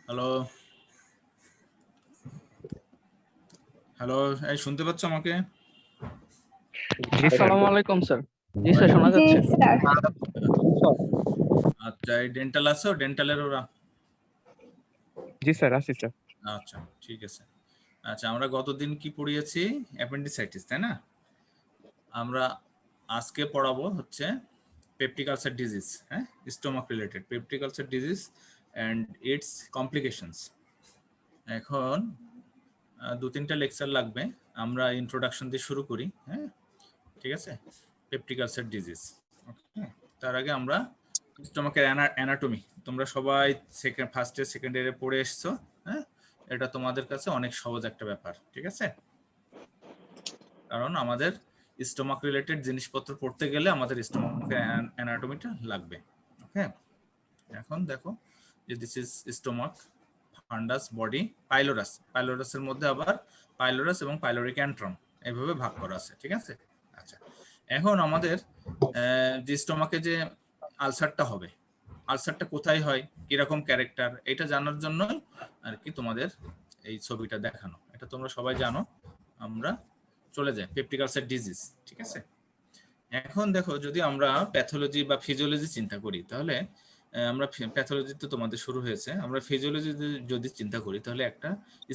Hello hello, এই শুনতে পাচ্ছ আমাকে? আসসালামু আলাইকুম স্যার। জি স্যার, শোনা যাচ্ছে। আচ্ছা, এই ডেন্টাল আছো? ডেন্টালের ওরা? জি স্যার, আছি স্যার। আচ্ছা, ঠিক আছে। আচ্ছা, আমরা গতদিন কি পড়িয়েছি? অ্যাপেন্ডিসাইটিস, তাই না? আমরা আজকে পড়াবো হচ্ছে পেপটিক আলসার ডিজিজ, হ্যাঁ, stomach related peptic ulcer disease and it's complications. এখন 2-3টা লেকচার লাগবে। আমরা ইন্ট্রোডাকশন দিয়ে শুরু করি, হ্যাঁ, ঠিক আছে? Peptic ulcer disease. ওকে, তার আগে আমরা স্টোমাকের অ্যানাটমি, তোমরা সবাই ফার্স্ট ইয়ার সেকেন্ড ইয়ারে পড়ে এসছো, হ্যাঁ, এটা তোমাদের কাছে অনেক সহজ একটা ব্যাপার, ঠিক আছে? কারণ আমাদের স্টোমাক রিলেটেড জিনিসপত্র পড়তে গেলে আমাদের স্টোমাকের অ্যানাটমিটা লাগবে। ওকে, এখন দেখো যে this is stomach, fundus, body, pylorus. পাইলোরাসের মধ্যে আবার পাইলোরাস এবং পাইলোরিক অ্যান্ট্রম এভাবে ভাগ করা আছে, ঠিক আছে? আচ্ছা, এখন আমাদের যে স্টোমাকে যে আলসারটা হবে, আলসারটা কোথায় হয়, কিরকম ক্যারেক্টার, এটা জানার জন্য আর কি তোমাদের এই ছবিটা দেখানো। এটা তোমরা সবাই জানো। আমরা চলে যাই পেপটিক আলসার ডিজিজ, ঠিক আছে? এখন দেখো, যদি আমরা প্যাথোলজি বা ফিজিওলজি চিন্তা করি, তাহলে আমরা প্যাথোলজি তো তোমাদের শুরু হয়েছে, আমরা ফিজিওলজি যদি চিন্তা করি, তাহলে একটা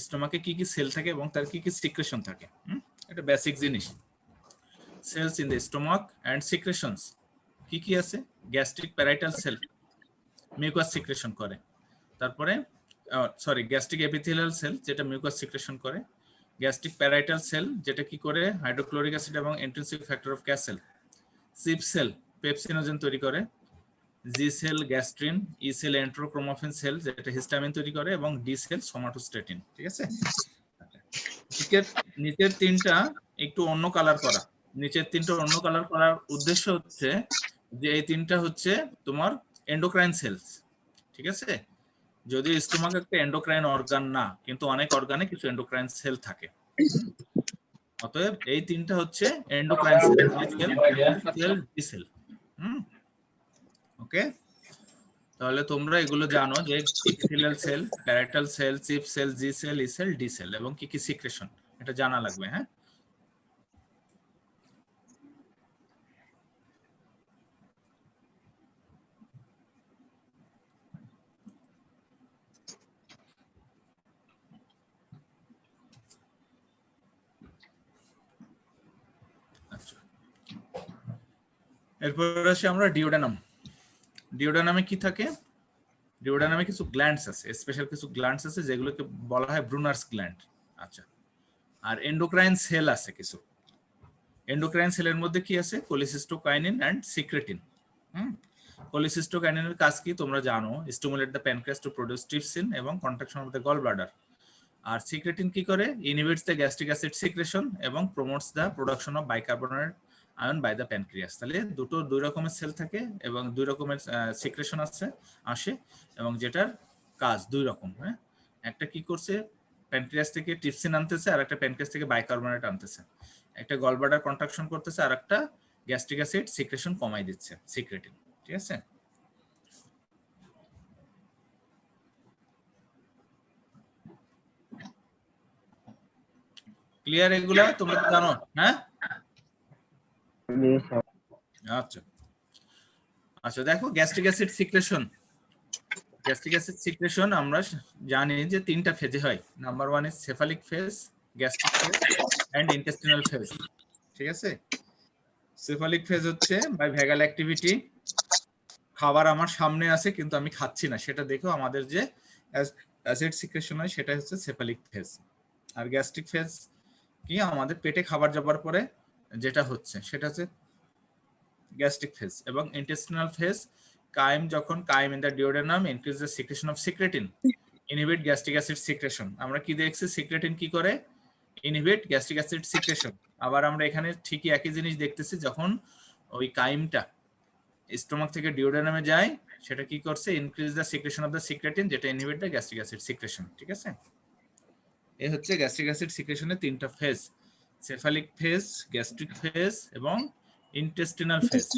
স্টোমাকে কি কি সেল থাকে এবং তার কি কি সিক্রেশন থাকে, এটা বেসিক জিনিস। Cells in the stomach and secretions কি কি আছে? Gastric parietal cell mucus secretion করে, তারপরে সরি গ্যাস্ট্রিক এপিথেলিয়াল সেল যেটা মিউকাস সিক্রেশন করে, গ্যাস্ট্রিক প্যারাইটাল সেল যেটা কি করে হাইড্রোক্লোরিক অ্যাসিড এবং intensive factor of Castle, chief cell pepsinogen তৈরি করে, G cell gastrin, E cell enterochromaffin cell যেটা হিস্টামিন তৈরি করে, এবং ডি সেল সোমাটোস্ট্যাটিন, ঠিক আছে? নিচের তিনটা একটু অন্য কালার করা, নিচের তিনটা অন্য কালার করার উদ্দেশ্য হচ্ছে যে এই তিনটা হচ্ছে তোমার এন্ডোক্রাইন সেলস, ঠিক আছে? যদি স্টোমাক একটা এন্ডোক্রাইন অর্গান না, কিন্তু অনেক অর্গানে কিছু এন্ডোক্রাইন সেল থাকে। অতএব এই তিনটা হচ্ছে endocrine cell, D cell. Okay, তাহলে তোমরা এগুলো জানো যে epithelial cell, parietal cell, chief cell, G cell, E cell, D cell, এবং কি কি সিক্রেশন, এটা জানা লাগবে, হ্যাঁ? আচ্ছা, এরপর আসি আমরা ডিওডেনাম। ডিওডেনামে কি থাকে? ডিওডেনামে কিছু গ্ল্যান্ডস আছে, স্পেশাল কিছু গ্ল্যান্ডস আছে যেগুলোকে বলা হয় ব্রুনার্স গ্ল্যান্ড। আচ্ছা, আর এন্ডোক্রাইন সেল আছে কিছু। এন্ডোক্রাইন সেলের মধ্যে কি আছে? কোলিসিস্টোকাইনিন অ্যান্ড সিক্রেটিন। কোলিসিস্টোকাইনিনের কাজ কি তোমরা জানো? Stimulate the pancreas to produce trypsin এবং contraction of the gall bladder. আর সিক্রেটিন কি করে? Inhibits the gastric acid secretion এবং promotes the production of bicarbonate ion by the pancreas. তাহলে দুই রকমের সেল থাকে এবং দুই রকমের সিক্রেশন আসে এবং যেটার কাজ দুই রকম। হ্যাঁ, একটা কি করছে, প্যানক্রিয়াস থেকে ট্রিপসিন আনতেছে আর একটা প্যানক্রিয়াস থেকে বাইকার্বনেট আনতেছে। একটা গলব্লাডার কন্ট্রাকশন করতেছে আর একটা গ্যাস্ট্রিক অ্যাসিড সিক্রেশন কমাই দিচ্ছে, সিক্রেটিন। ঠিক আছে? ক্লিয়ার এগুলা? তোমরা তো জানো? হ্যাঁ, আচ্ছা আচ্ছা, দেখো gastric acid secretion. Gastric acid secretion আমরা জানি যে তিনটা ফেজে হয়। Number 1 is cephalic phase, gastric phase and intestinal phase. ঠিক আছে? সেফালিক ফেজ হচ্ছে বাই ভ্যাগাল অ্যাক্টিভিটি, খাবার আমার সামনে আছে কিন্তু আমি খাচ্ছি না, সেটা দেখো আমাদের যে অ্যাসিড সিক্রেশন হয় সেটা হচ্ছে সেফালিক ফেজ। আর গ্যাস্ট্রিক ফেজ কি, আমাদের পেটে খাবার যাবার পরে যেটা হচ্ছে সেটা হচ্ছে গ্যাস্ট্রিক ফেজ। এবং ইন্টেস্টিনাল ফেজ, যখন Qayyim in the duodenum increase the secretion of secretin, inhibit gastric acid secretion. আমরা কি দেখছি, সিক্রেটিন কি করে? Inhibit gastric acid secretion. আবার আমরা এখানে ঠিকই একই জিনিস দেখতেছি, যখন ওই কাইমটা স্টোমাক থেকে ডিওডেনামে যায় সেটা কি করছে, increase the secretion of the secretin, যেটা inhibit the gastric acid secretion. ঠিক আছে? এই হচ্ছে গ্যাস্ট্রিক অ্যাসিড সিক্রেশনের তিনটা phase: cephalic phase, gastric phase এবং ইন্টেস্টিনাল ফেজ।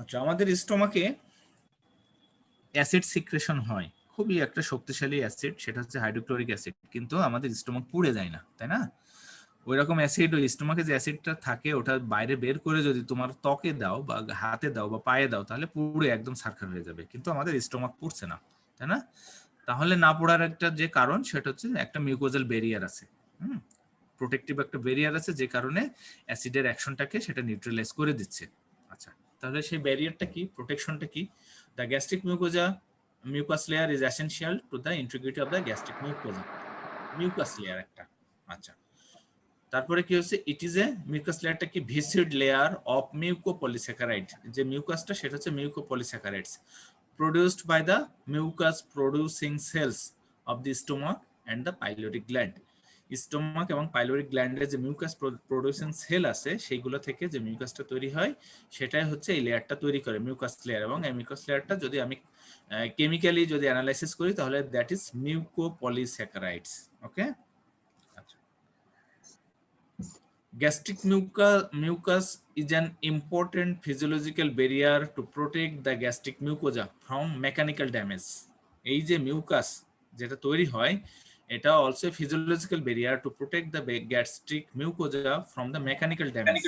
আচ্ছা, আমাদের স্টোমাকে অ্যাসিড সিক্রেশন হয়, খুবই একটা শক্তিশালী অ্যাসিড, সেটা হচ্ছে হাইড্রোক্লোরিক অ্যাসিড। কিন্তু আমাদের স্টোমাক পুড়ে যায় না, তাই না? ওই রকম অ্যাসিড, ওই স্টোমাকে যে অ্যাসিডটা থাকে ওটা বাইরে বের করে যদি তোমার ত্বকে দাও বা হাতে দাও বা পায়ে দাও তাহলে পুড়ে একদম ছারখার হয়ে যাবে। কিন্তু আমাদের স্টোমাক পুড়ছে না, তাই না? তাহলে না পড়ার একটা যে কারণ সেটা হচ্ছে একটা মিউকোজাল ব্যারিয়ার আছে, প্রোটেক্টিভ একটা ব্যারিয়ার আছে, যে কারণে অ্যাসিডের অ্যাকশনটাকে সেটা নিউট্রালাইজ করে দিচ্ছে। আচ্ছা, তাহলে সেই ব্যারিয়ারটা কি, প্রোটেকশনটা কি? The gastric mucus layer is essential to the integrity of the gastric mucosa. Mucus layer একটা। আচ্ছা, তারপরে কি হচ্ছে, ইট ইজ এ মিউকাস লেয়ারটা কি, ভিসিড লেয়ার অফ মিউকোপলিস্যাকারাইড। যে মিউকাসটা সেটা হচ্ছে mucopolysaccharides produced by the mucus producing cells of the stomach and the pyloric gland. Stomach এবং পাইলোরিক গ্ল্যান্ডের যে মিউকাস প্রোডিউসিং সেল আছে সেইগুলো থেকে যে মিউকাসটা তৈরি হয় সেটাই হচ্ছে এই লেয়ারটা তৈরি করে, মিউকাস লেয়ার। এবং এই মিউকাস লেয়ারটা যদি আমি কেমিক্যালি যদি অ্যানালাইসিস করি তাহলে that is mucopolysaccharides. Okay, gastric mucus is an important physiological barrier to protect the gastric mucosa from mechanical damage. এই যে মিউকাস যেটা তৈরি হয় এটা also a physiological barrier to protect the gastric mucosa from the mechanical damage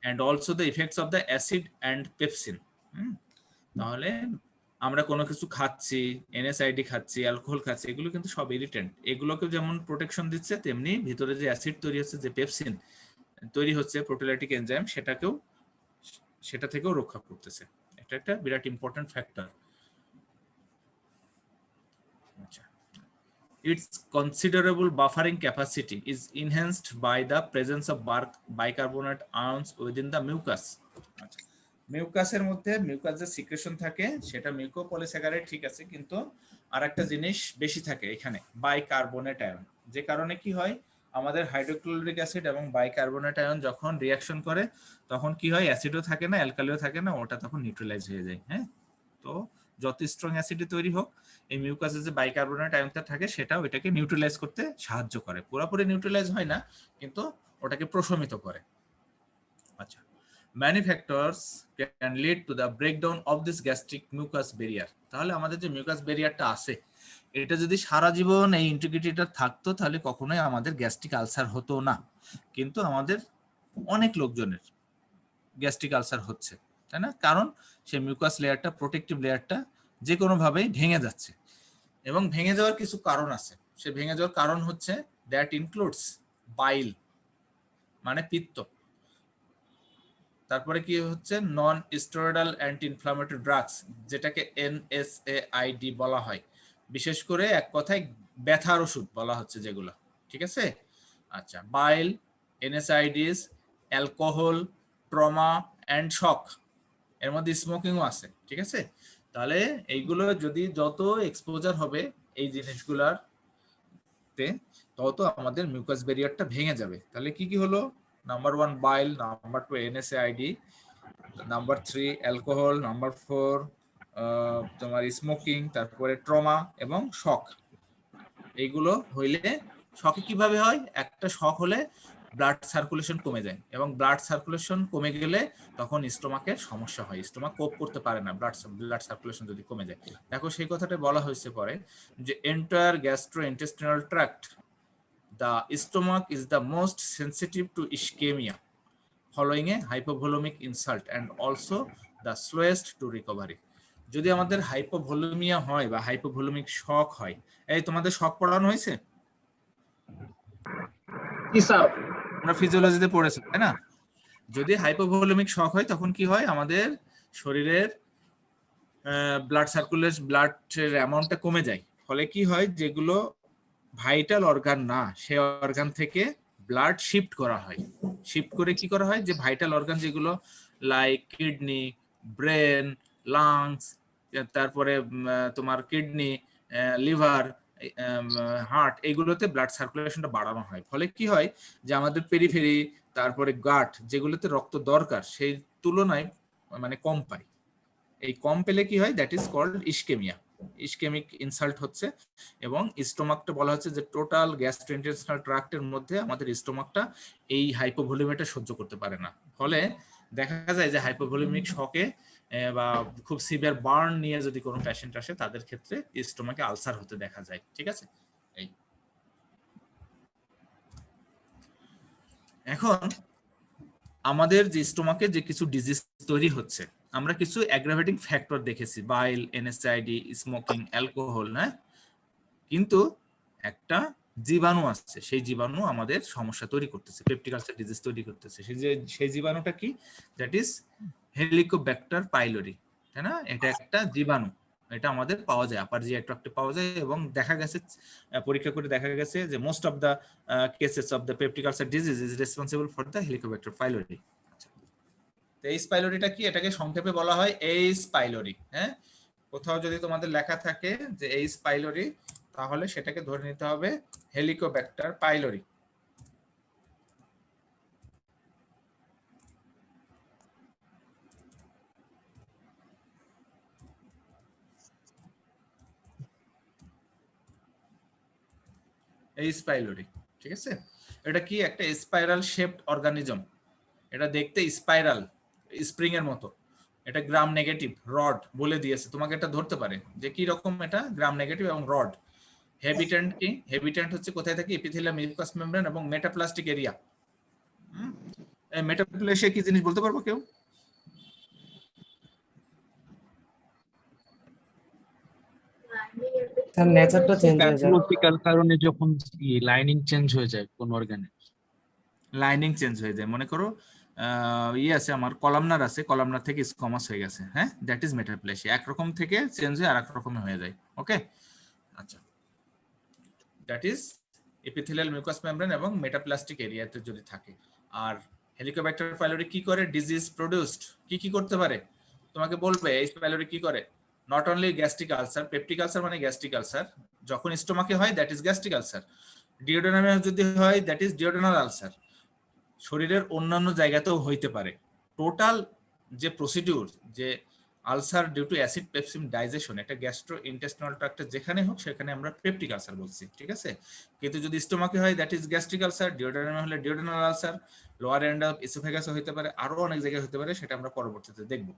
and also the effects of the acid and pepsin. তাহলে আমরা কোনো কিছু খাচ্ছি, এনএসআইডি খাচ্ছি, অ্যালকোহল খাচ্ছি, এগুলো কিন্তু সব ইরিটেন্ট। এগুলোকে যেমন প্রোটেকশন দিচ্ছে তেমনি ভিতরে যে অ্যাসিড তৈরি হচ্ছে, যে পেপসিন তৈরি হচ্ছে, প্রোটিওলাইটিক এনজাইম, সেটা থেকেও রক্ষা করতেছে। এটা একটা বিরাট ইম্পর্টেন্ট ফ্যাক্টর। আচ্ছা, its considerable buffering capacity is enhanced by the presence of bicarbonate ions within the mucus. আচ্ছা, মিউকাসের মধ্যে মিউকাস যে সিক্রেশন থাকে সেটা মিউকোপলিস্যাকারাইড, ঠিক আছে, কিন্তু আরেকটা জিনিস বেশি থাকে এখানে, বাইকার্বনেট আয়ন। যে কারণে কি হয়, আমাদের হাইড্রোক্লোরিক অ্যাসিড এবং বাইকার্বনেট আয়ন যখন রিঅ্যাকশন করে তখন কি হয়, অ্যাসিডও থাকে না, অ্যালকালিও থাকে না, ওটা তখন নিউট্রালাইজ হয়ে যায়। হ্যাঁ, তো যত স্ট্রং অ্যাসিডই তৈরি হোক, এই মিউকাসে যে বাইকার্বনেট আয়নটা থাকে সেটা ওইটাকে নিউট্রালাইজ করতে সাহায্য করে। পুরোপুরি নিউট্রালাইজ হয় না, কিন্তু ওটাকে প্রশমিত করে। আচ্ছা, many factors can lead to the breakdown of this gastric mucus barrier. তাহলে আমাদের যে মিউকাস ব্যারিয়ারটা আছে এটা যদি সারা জীবন এই ইন্টিগ্রিটিটা থাকতো তাহলে কখনোই আমাদের গ্যাস্ট্রিক আলসার হতো না। কিন্তু আমাদের অনেক লোকজনের গ্যাস্ট্রিক আলসার হচ্ছে, তাই না? কারণ সেই মিউকাস লেয়ারটা, প্রোটেক্টিভ লেয়ারটা যে কোনো ভাবেই ভেঙে যাচ্ছে। এবং ভেঙে যাওয়ার কিছু কারণ আছে। সে ভেঙে যাওয়ার কারণ হচ্ছে দ্যাট ইনক্লুডস বাইল মানে পিত্ত, তারপরে কি হচ্ছে নন স্টেরয়েডাল অ্যান্টি ইনফ্লামেটরি ড্রাগস যেটাকে NSAID বলা হয়, বিশেষ করে এক কথায় ব্যথার ওষুধ বলা হচ্ছে যেগুলো, ঠিক আছে। আচ্ছা, বাইল, NSAIDs, অ্যালকোহল, ট্রমা অ্যান্ড শক, এর মধ্যে স্মোকিংও আছে, ঠিক আছে। তাহলে এইগুলো যদি যত এক্সপোজার হবে এই জিনিসগুলার তে তত আমাদের মিউকাস ব্যারিয়ারটা ভেঙে যাবে। তাহলে কি কি হলো? Number 1 bile, number 2 NSAID, number 3 alcohol, number 4 তোমার স্মোকিং, তারপরে ট্রমা এবং শক। এইগুলো হইলে শকে কিভাবে হয়? একটা শক হলে ব্লাড সার্কুলেশন কমে যায়, এবং ব্লাড সার্কুলেশন কমে গেলে তখন স্টোমাকের সমস্যা হয়, স্টোমাক কোপ করতে পারে না ব্লাড সার্কুলেশন যদি কমে যায়। দেখো সেই কথাটা বলা হয়েছে পরে যে entire gastrointestinal tract, the stomach is the most sensitive to ischemia following a hypovolemic insult and also the slowest to recovery. যদি আমাদের হাইপোভলিমিয়া হয় বা হাইপোভলিমিক শক হয়, এই তোমাদের শক পড়ানো হয়েছে? জি স্যার। আমরা ফিজিওলজিতে পড়েছি তাই না? যদি হাইপোভলিমিক শক হয় তখন কি হয়? আমাদের শরীরের ব্লাড সার্কুলেশন, ব্লাডের অ্যামাউন্টটা কমে যায়। ফলে কি হয়? যেগুলো ভাইটাল অর্গান না, সেই অর্গান থেকে ব্লাড শিফট করা হয়। শিফট করে কি করা হয়? যে ভাইটাল অর্গান যেগুলো লাইক কিডনি, ব্রেন, লাংস, তারপরে তোমার কিডনি, লিভার, হার্ট, এইগুলোতে ব্লাড সার্কুলেশনটা বাড়ানো হয়। ফলে কি হয়? যে আমাদের পেরিফেরি, তারপরে গাট, যেগুলোতে রক্ত দরকার সেই তুলনায় মানে কম পায়। এই কম পেলে কি হয়? That is called ischaemia, ischaemic insult হচ্ছে। এবং স্টোমাকটা বলা হচ্ছে যে টোটাল গ্যাস্ট্রোইন্টেস্টিনাল ট্র্যাক্টের মধ্যে আমাদের স্টোমাকটা এই হাইপোভলিউমিটা সহ্য করতে পারে না। ফলে দেখা যায় যে হাইপোভলিউমিক শকে বা খুব সিভিয়ার বার্ন নিয়ে যদি কোনো পেশেন্ট আসে তাদের ক্ষেত্রে স্টোমাকে আলসার হতে দেখা যায়, ঠিক আছে। এই এখন আমাদের যে স্টোমাকে যে কিছু ডিজিজ তৈরি হচ্ছে, আমরা কিছু অ্যাগ্রাভেটিং ফ্যাক্টর দেখেছি, বাইল, NSAID, স্মোকিং, অ্যালকোহল, না? কিন্তু একটা জীবাণু আসছে, সেই জীবাণু আমাদের সমস্যা তৈরি করতেছে, পেপটিক আলসার ডিজিজ তৈরি করতেছে। সেই জীবাণুটা কি? দ্যাট ইজ হেলিকোব্যাক্টার পাইলোরি, তাই না? এটা একটা জীবাণু, এটা আমাদের পাওয়া যায়, আপার জিআই ট্র্যাক্টে পাওয়া যায়। এবং দেখা গেছে, পরীক্ষা করে দেখা গেছে যে most of the cases of the peptic ulcer disease is responsible for the helicobacter pylori. H পাইলোরিটা কি? এটাকে সংক্ষেপে বলা হয় এইচ পাইলোরি। হ্যাঁ, কোথাও যদি তোমাদের লেখা থাকে যে এইচ পাইলোরি, তাহলে সেটাকে ধরে নিতে হবে হেলিকোব্যাক্টার পাইলোরি। এইচ পাইলোরি, ঠিক আছে। এটা কি? একটা স্পাইরাল শেপড অর্গানিজম। এটা দেখতে স্পাইরাল, স্প্রিং এর মতো। এটা গ্রাম নেগেটিভ রড বলে দিয়েছে, তোমাকে এটা ধরতে পারে যে কি রকম। এটা গ্রাম নেগেটিভ এবং রড। হ্যাবিট্যান্ট কি? হ্যাবিট্যান্ট হচ্ছে কোথায় থাকে? এপিথেলিয়াম, মিউকাস মেমব্রেন এবং মেটাপ্লাস্টিক এরিয়া। মেটাপ্লাস্টিক কি জিনিস বলতে পারবো কেউ? তার নেচারটা চেঞ্জ হয়ে যায়। প্যাথোলজিক্যাল কারণে যখন লাইনিং চেঞ্জ হয়ে যায় কোন অর্গানে, লাইনিং চেঞ্জ হয়ে যায়। মনে করো ইয়ে আছে, আমার কলামনার আছে, কলামনার থেকে স্কমাস হয়ে গেছে, হ্যাঁ, দ্যাট ইজ মেটাপ্লেসিয়া। একরকম থেকে চেঞ্জ হয়ে আরেক রকম হয়ে যায়। ওকে, আচ্ছা, that is epithelial mucus membrane এবং মেটাপ্লাস্টিক এরিয়াতে যদি থাকে। আর হেলিকোব্যাক্টার পাইলোরি কি করে? ডিজিজ প্রোডিউসড কি কি করতে পারে তোমাকে বলবে। এই পাইলোরি কি করে? Not only gastric ulcer, peptic ulcer মানে গ্যাস্ট্রিক আলসার, যখন স্টোমাকে হয় দ্যাট ইজ গ্যাস্ট্রিক আলসার। ডিওডেনামে যদি হয় দ্যাট ইজ ডিওডেনাল আলসার। শরীরের অন্যান্য জায়গাতেও হইতে পারে। টোটাল যে প্রসিডিউর, যে ulcer due to acid pepsin digestion, একটা গ্যাস্ট্রো ইন্টেস্টিনাল ট্র্যাক্টে যেখানে হোক সেখানে আমরা পেপটিক আলসার বলছি, ঠিক আছে। কিন্তু যদি স্টোমাকে হয় দ্যাট ইজ গ্যাস্ট্রিক আলসার, ডিওডেনামে হলে duodenal ulcer, lower end of ইসোফেগাসে হইতে পারে, আরো অনেক জায়গায় হতে পারে, সেটা আমরা পরবর্তীতে দেখব।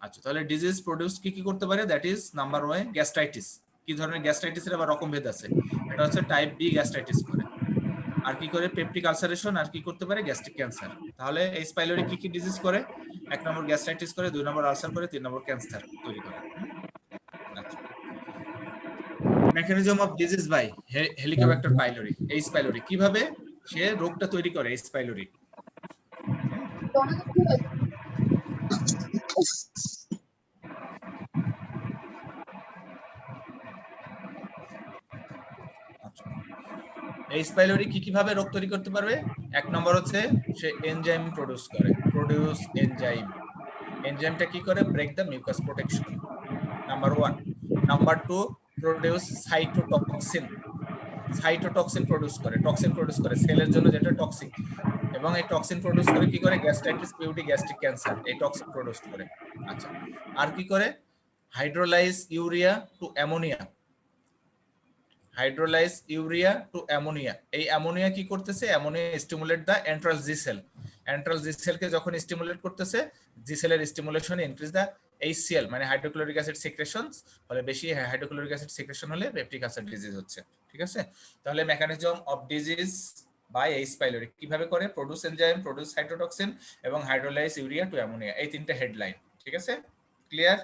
আচ্ছা, তাহলে ডিজিজ প্রোডিউস কি কি করতে পারে? That is number 1 gastritis. কি ধরনের গ্যাস্ট্রাইটিসের আবার রকম ভেদ আছে? এটা হচ্ছে টাইপ বি গ্যাস্ট্রাইটিস করে। আর কি করে? Peptic ulceration. আর কি করতে পারে? Gastric cancer. তাহলে এই পাইলোরি কি কি ডিজিজ করে? 1 নম্বর গ্যাস্ট্রাইটিস করে, 2 নম্বর আলসার করে, 3 নম্বর ক্যান্সার তৈরি করে। আচ্ছা, mechanism of disease by Helicobacter pylori, H pylori, কিভাবে সে রোগটা তৈরি করে এইচ পাইলোরি। এইচ পাইলোরি কি কিভাবে রোগ তৈরি করতে পারবে? এক নম্বর হচ্ছে সে এনজাইম প্রোডিউস করে, প্রোডিউস এনজাইম। এনজাইমটা কি করে? Break the mucus protection, number 1। Number 2, produce cytotoxin. Cytotoxin produce করে, টক্সিন প্রোডিউস করে সেলের জন্য, যেটা টক্সিক। এবং এই টক্সিন প্রোডিউস করে কি করে? গ্যাস্ট্রাইটিস, পিউটি, গ্যাস্ট্রিক ক্যান্সার, এই টক্সিন প্রোডিউস করে। আচ্ছা, আর কি করে? Hydrolyse urea to ammonia. Hydrolyse urea to ammonia. এই অ্যামোনিয়া কি করতেছে? Ammonia stimulate the antral G cell. Antral G সেলকে যখন স্টিমুলেট করতেছে, জি সেলের স্টিমুলেশন ইনক্রিজ দ্য HCl মানে হাইড্রোক্লোরিক অ্যাসিড সিক্রেশনস, ফলে বেশি হাইড্রোক্লোরিক অ্যাসিড সিক্রেশন হলে পেপটিক আলসার ডিজিজ হচ্ছে। ঠিক আছে, তাহলে mechanism of disease by H pylori কিভাবে করে? প্রোডিউস এনজাইম, প্রোডিউস সাইটোটক্সিন এবং হাইড্রোলাইজ ইউরিয়া টু অ্যামোনিয়া, এই তিনটা হেডলাইন। ঠিক আছে, clear?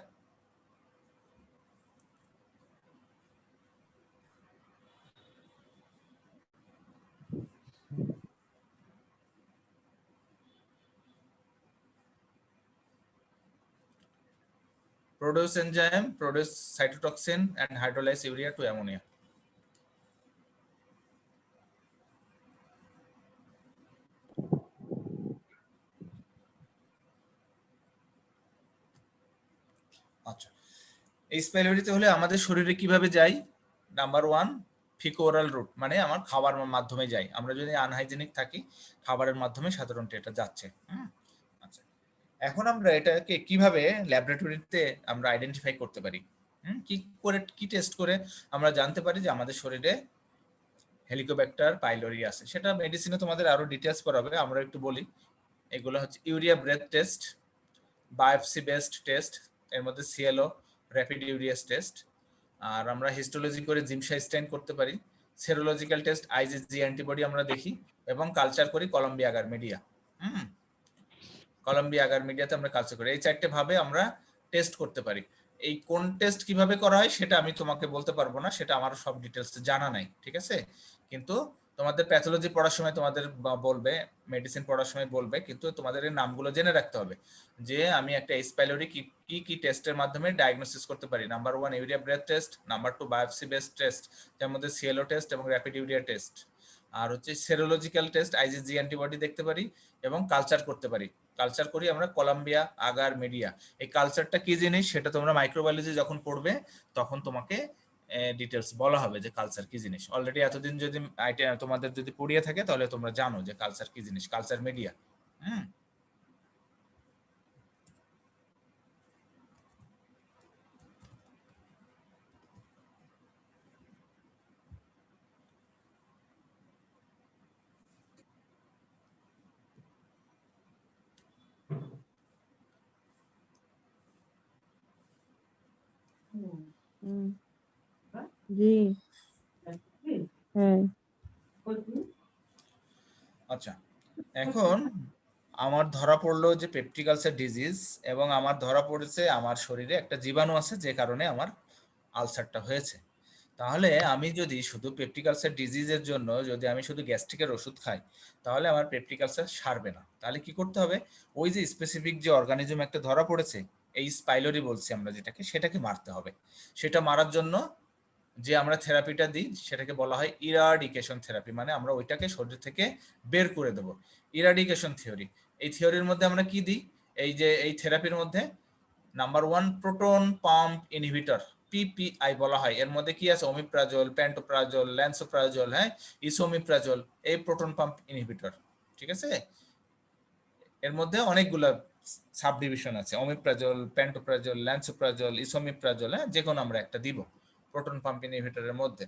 Produce enzyme, produce cytotoxin and hydrolyze urea to ammonia. আচ্ছা, এই স্পাইলোরিতে হলে আমাদের শরীরে কিভাবে যায়? নাম্বার 1, ফিকো ওরাল রুট, মানে আমার খাবার মাধ্যমে যায়। আমরা যদি আনহাইজেনিক থাকি, খাবারের মাধ্যমে সাধারণত এটা যাচ্ছে। আচ্ছা, এখন আমরা এটাকে কিভাবে ল্যাবরেটরিতে আমরা আইডেন্টিফাই করতে পারি? কি করে, কি টেস্ট করে আমরা জানতে পারি যে আমাদের শরীরে হেলিকোব্যাক্টার পাইলোরি আছে? সেটা মেডিসিনে তোমাদের আরো ডিটেইলস পড়াবে, আমরা একটু বলি। এগুলো হচ্ছে urea breath test, biopsy based test, এর মধ্যে সিএলও, র্যাপিড ইউরিয়াস টেস্ট, আর আমরা হিস্টোলজি করে জিমশা স্টেন করতে পারি। সেরোলজিক্যাল টেস্ট, আইজিজি অ্যান্টিবডি আমরা দেখি, এবং কালচার করি Columbia agar media. Columbia agar মিডিয়াতে আমরা কালচার করি। এই চারটে ভাবে আমরা টেস্ট করতে পারি। এই কোন টেস্ট কিভাবে করা হয় সেটা আমি তোমাকে বলতে পারবো না, সেটা আমার সব ডিটেলস জানা নাই। ঠিক আছে, কিন্তু তোমাদের প্যাথোলজি পড়ার সময় তোমাদের বলবে, মেডিসিন পড়ার সময় বলবে, কিন্তু তোমাদের এই নামগুলো জেনে রাখতে হবে যে আমি একটা এইচ পাইলোরি কি কি টেস্টের মাধ্যমে ডায়াগনোসিস করতে পারি। Number 1 urea breath test, number 2 biopsy based test, যার মধ্যে সিএলও টেস্ট এবং র্যাপিড ইউরিয়া টেস্ট, আর হচ্ছে সেরোলজিক্যাল টেস্ট, আইজিজি অ্যান্টিবডি দেখতে পারি, এবং কালচার করতে পারি। কালচার করি আমরা কলম্বিয়া আগার মিডিয়া। এই কালচারটা কি জিনিস সেটা তোমরা মাইক্রোবায়োলজি যখন পড়বে তখন তোমাকে ডিটেলস বলা হবে যে কালচার কি জিনিস। অলরেডি এতদিন যদি তোমাদের যদি পড়িয়ে থাকে তাহলে তোমরা জানো যে কালচার কি জিনিস, কালচার মিডিয়া। জি হ্যাঁ। আচ্ছা, এখন আমার ধরা পড়লো যে পেপটিক আলসার ডিজিজ, এবং আমার ধরা পড়েছে আমার শরীরে একটা জীবাণু আছে যে কারণে আমার আলসারটা হয়েছে। তাহলে আমি যদি শুধু পেপটিক আলসার ডিজিজের জন্য যদি আমি শুধু গ্যাস্ট্রিকের ওষুধ খাই, তাহলে আমার পেপটিক আলসার সারবে না। তাহলে কি করতে হবে? ওই যে স্পেসিফিক যে অর্গানিজম একটা ধরা পড়েছে, এই স্পাইলোরি বলছি আমরা যেটাকে, সেটাকে মারতে হবে। সেটা মারার জন্য যে আমরা থেরাপিটা দিই সেটাকে বলা হয় ইরাডিকেশন থেরাপি, মানে আমরা ওইটাকে শরীর থেকে বের করে দেব। ইরাডিকেশন থিওরি, এই থিওরির মধ্যে আমরা কি দিই? এই যে এই থেরাপির মধ্যে number 1 proton pump inhibitor, PPI বলা হয়। এর মধ্যে কি আছে? ওমিপ্রাজল, প্যান্টোপ্রাজল, ল্যান্সোপ্রাজল, হ্যাঁ, ইসোমিপ্রাজল, এই প্রোটন পাম্প ইনহিবিটর। ঠিক আছে, এর মধ্যে অনেকগুলো সাব ডিভিশন আছে, ওমিপ্রাজল, প্যান্টোপ্রাজল, ল্যান্সোপ্রাজল, ইসোমিপ্রাজল, হ্যাঁ, যে কোনো আমরা একটা দিব প্রোটন পাম্প ইনহিবিটরের মধ্যে।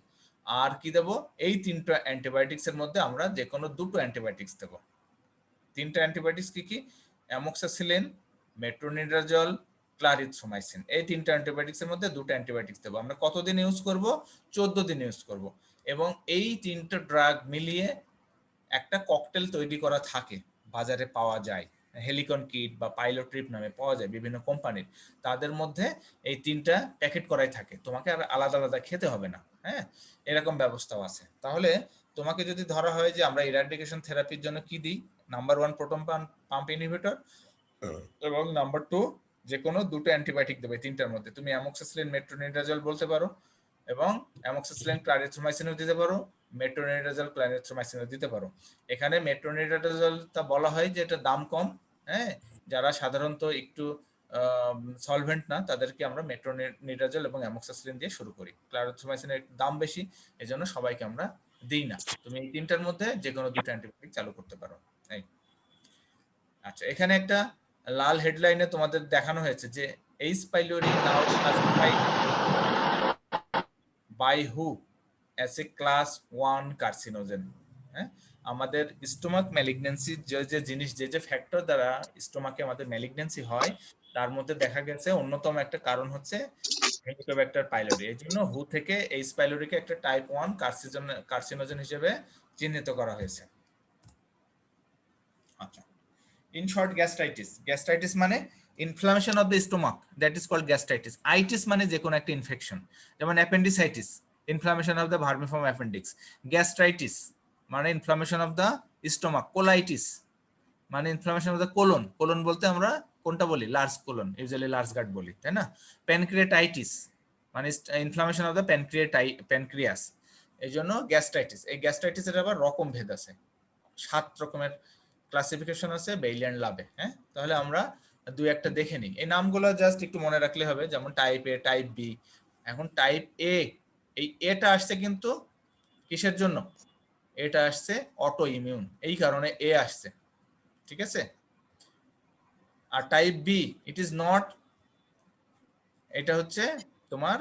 আর কি দেব? এই তিনটা অ্যান্টিবায়োটিক্স এর মধ্যে আমরা যে কোনো দুটো অ্যান্টিবায়োটিক্স দেব। তিনটা অ্যান্টিবায়োটিক্স কি কি? অ্যামোক্সাসিলিন, মেট্রোনিডাজল, ক্লারিথ্রোমাইসিন, এই তিনটা অ্যান্টিবায়োটিক্স এর মধ্যে দুটো অ্যান্টিবায়োটিক্স দেব। আমরা কতদিন ইউজ করব? 14 দিন ইউজ করব। এবং এই তিনটা ড্রাগ মিলিয়ে একটা ককটেল তৈরি করা থাকে, বাজারে পাওয়া যায়। হেলিকন কিট বা পাইলট ট্রিপ নামে পাওয়া যায় বিভিন্ন কোম্পানির, তাদের মধ্যে এই 3টা প্যাকেট করাই থাকে, তোমাকে আর আলাদা আলাদা খেতে হবে না। হ্যাঁ, এরকম ব্যবস্থাও আছে। তাহলে তোমাকে যদি ধরা হয় যে আমরা ইরাডিকেশন থেরাপির জন্য কি দিই, নাম্বার 1 প্রোটন পাম্প ইনহিবিটর এবং নাম্বার 2 যে কোনো দুটো অ্যান্টিবায়োটিক দেবে 3টার মধ্যে। তুমি অ্যামোক্সিসিলিন মেট্রোনিডাজল বলতে পারো, এবং অ্যামোক্সিসিলিন ক্লারিথ্রোমাইসিনও দিতে পারো, মেট্রোনিডাজল ক্লারিথ্রোমাইসিনও দিতে পারো। এখানে মেট্রোনিডাজলটা বলা হয় যে এটা দাম কম, হ্যাঁ, যারা সাধারণত একটু সলভেন্ট না তাদেরকে আমরা মেট্রোনিডাজল এবং অ্যামোক্সিসিলিন দিয়ে শুরু করি। ক্লারিথ্রোমাইসিনের দাম বেশি, এজন্য সবাইকে আমরা দিই না। তুমি এই 3টার মধ্যে যে কোনো দুটো অ্যান্টিবায়োটিক চালু করতে পারো। এই আচ্ছা, এখানে একটা লাল হেডলাইনে তোমাদের দেখানো হয়েছে যে H pylori now classified by হু অ্যাজ এ ক্লাস 1 কার্সিনোজেন। হ্যাঁ, আমাদের স্টোমাক ম্যালিগন্যান্সি যে জিনিস যে ফ্যাক্টর দ্বারা স্টোমাকে আমাদের ম্যালিগন্যান্সি হয়, তার মধ্যে দেখা গেছে অন্যতম একটা কারণ হচ্ছে হেলিকোব্যাক্টার পাইলোরি। এই জন্য হু থেকে এইচ পাইলোরিকে একটা টাইপ 1 কার্সিনোজেন হিসেবে চিহ্নিত করা হয়েছে। আচ্ছা, in short গ্যাস্ট্রাইটিস মানে inflammation of the stomach, that is called gastritis. Itis মানে যে কোনো একটা ইনফেকশন, যেমন appendicitis, inflammation of the vermiform appendix. Gastritis মানে inflammation of the stomach. Colitis মানে inflammation of the colon, colon বলতে আমরা কোনটা বলি, large colon, usually large gut বলি, তাই না? প্যানক্রিয়াটাইটিস মানে ইনফ্লামেশন অফ দ্য প্যানক্রিয়াস। এই জন্য গ্যাস্ট্রাইটিস। এই গ্যাস্ট্রাইটিসের আবার রকম ভেদ আছে, 7 রকমের ক্লাসিফিকেশন আছে বেইলিয়ান লাবে। হ্যাঁ, তাহলে আমরা দুই একটা দেখে নিই। এই নামগুলো জাস্ট একটু মনে রাখলে হবে, যেমন টাইপ এ, টাইপ বি। এখন টাইপ এ, এই এটা আসছে কিন্তু কিসের জন্য? এটা আসছে অটো ইমিউন, এই কারণে এ আসছে, ঠিক আছে? আর type B it is not, এটা হচ্ছে তোমার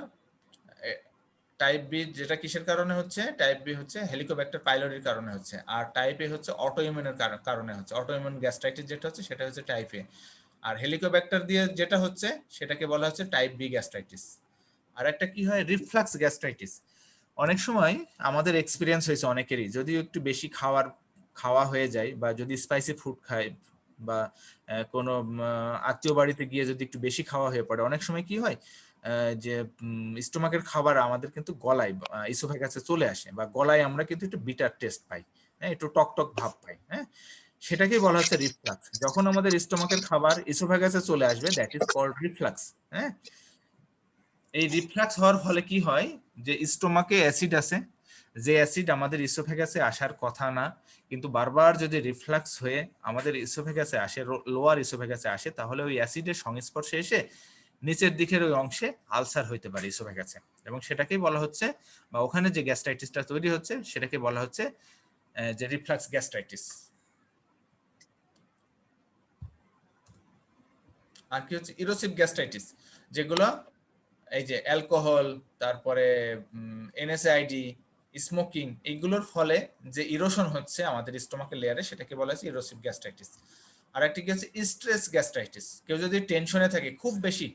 টাইপ বি, যেটা কিসের কারণে হচ্ছে? টাইপ বি হচ্ছে হেলিকোব্যাক্টার পাইলোরির কারণে হচ্ছে, আর টাইপ এ হচ্ছে অটো ইমিউনের কারণে হচ্ছে। অটো ইমিউন গ্যাস্ট্রাইটিস যেটা হচ্ছে সেটা হচ্ছে টাইপ এ, আর হেলিকোব্যাক্টার দিয়ে যেটা হচ্ছে সেটাকে বলা হচ্ছে টাইপ বি গ্যাস্ট্রাইটিস। আর একটা কি হয়, রিফ্লাক্স গ্যাস্ট্রাইটিস। অনেক সময় আমাদের এক্সপিরিয়েন্স হয়েছে অনেকেরই, যদি একটু বেশি খাওয়া হয়ে যায় বা যদি স্পাইসি ফুড খায় বা কোনো আত্মীয় বাড়িতে গিয়ে যদি একটু বেশি খাওয়া হয়ে পড়ে, অনেক সময় কি হয় যে স্টোমাকের খাবার আমাদের কিন্তু গলায় ইসোফেগাসে চলে আসে, বা গলায় আমরা কিন্তু একটু বিটার টেস্ট পাই, হ্যাঁ, একটু টক টক ভাব পাই। হ্যাঁ, সেটাকেই বলা হচ্ছে রিফ্লাক্স। যখন আমাদের স্টোমাকের খাবার ইসোফেগাসে চলে আসবে, দ্যাট ইজ কল্ড রিফ্লাক্স। হ্যাঁ, এই রিফ্লাক্স হওয়ার ফলে কি হয়, যে স্টোমাকে অ্যাসিড আছে, যে অ্যাসিড আমাদের ইসোফেগাসে আসার কথা না, কিন্তু বারবার যদি রিফ্লাক্স হয়ে আমাদের ইসোফেগাসে আসে, লোয়ার ইসোফেগাসে আসে, তাহলে ওই অ্যাসিডের সংস্পর্শে এসে নিচের দিকের ওই অংশে আলসার হইতে পারে ইসোফেগাসে, এবং সেটাকেই বলা হচ্ছে, বা ওখানে যে গ্যাস্ট্রাইটিসটা তৈরি হচ্ছে সেটাকে বলা হচ্ছে যে রিফ্লাক্স গ্যাস্ট্রাইটিস। আর কি হচ্ছে ইরোসিভ গ্যাস্ট্রাইটিস, যেগুলো এই যে অ্যালকোহল, তারপরে এনএসআইডি, স্মোকিং, এইগুলোর ফলে যে ইরোশন হচ্ছে আমাদের স্টোমাকের লেয়ারে, সেটাকে বলা হচ্ছে ইরোসিভ গ্যাস্ট্রাইটিস। আর একটা কি হচ্ছে স্ট্রেস গ্যাস্ট্রাইটিস। কেউ যদি টেনশনে থাকে, খুব বেশি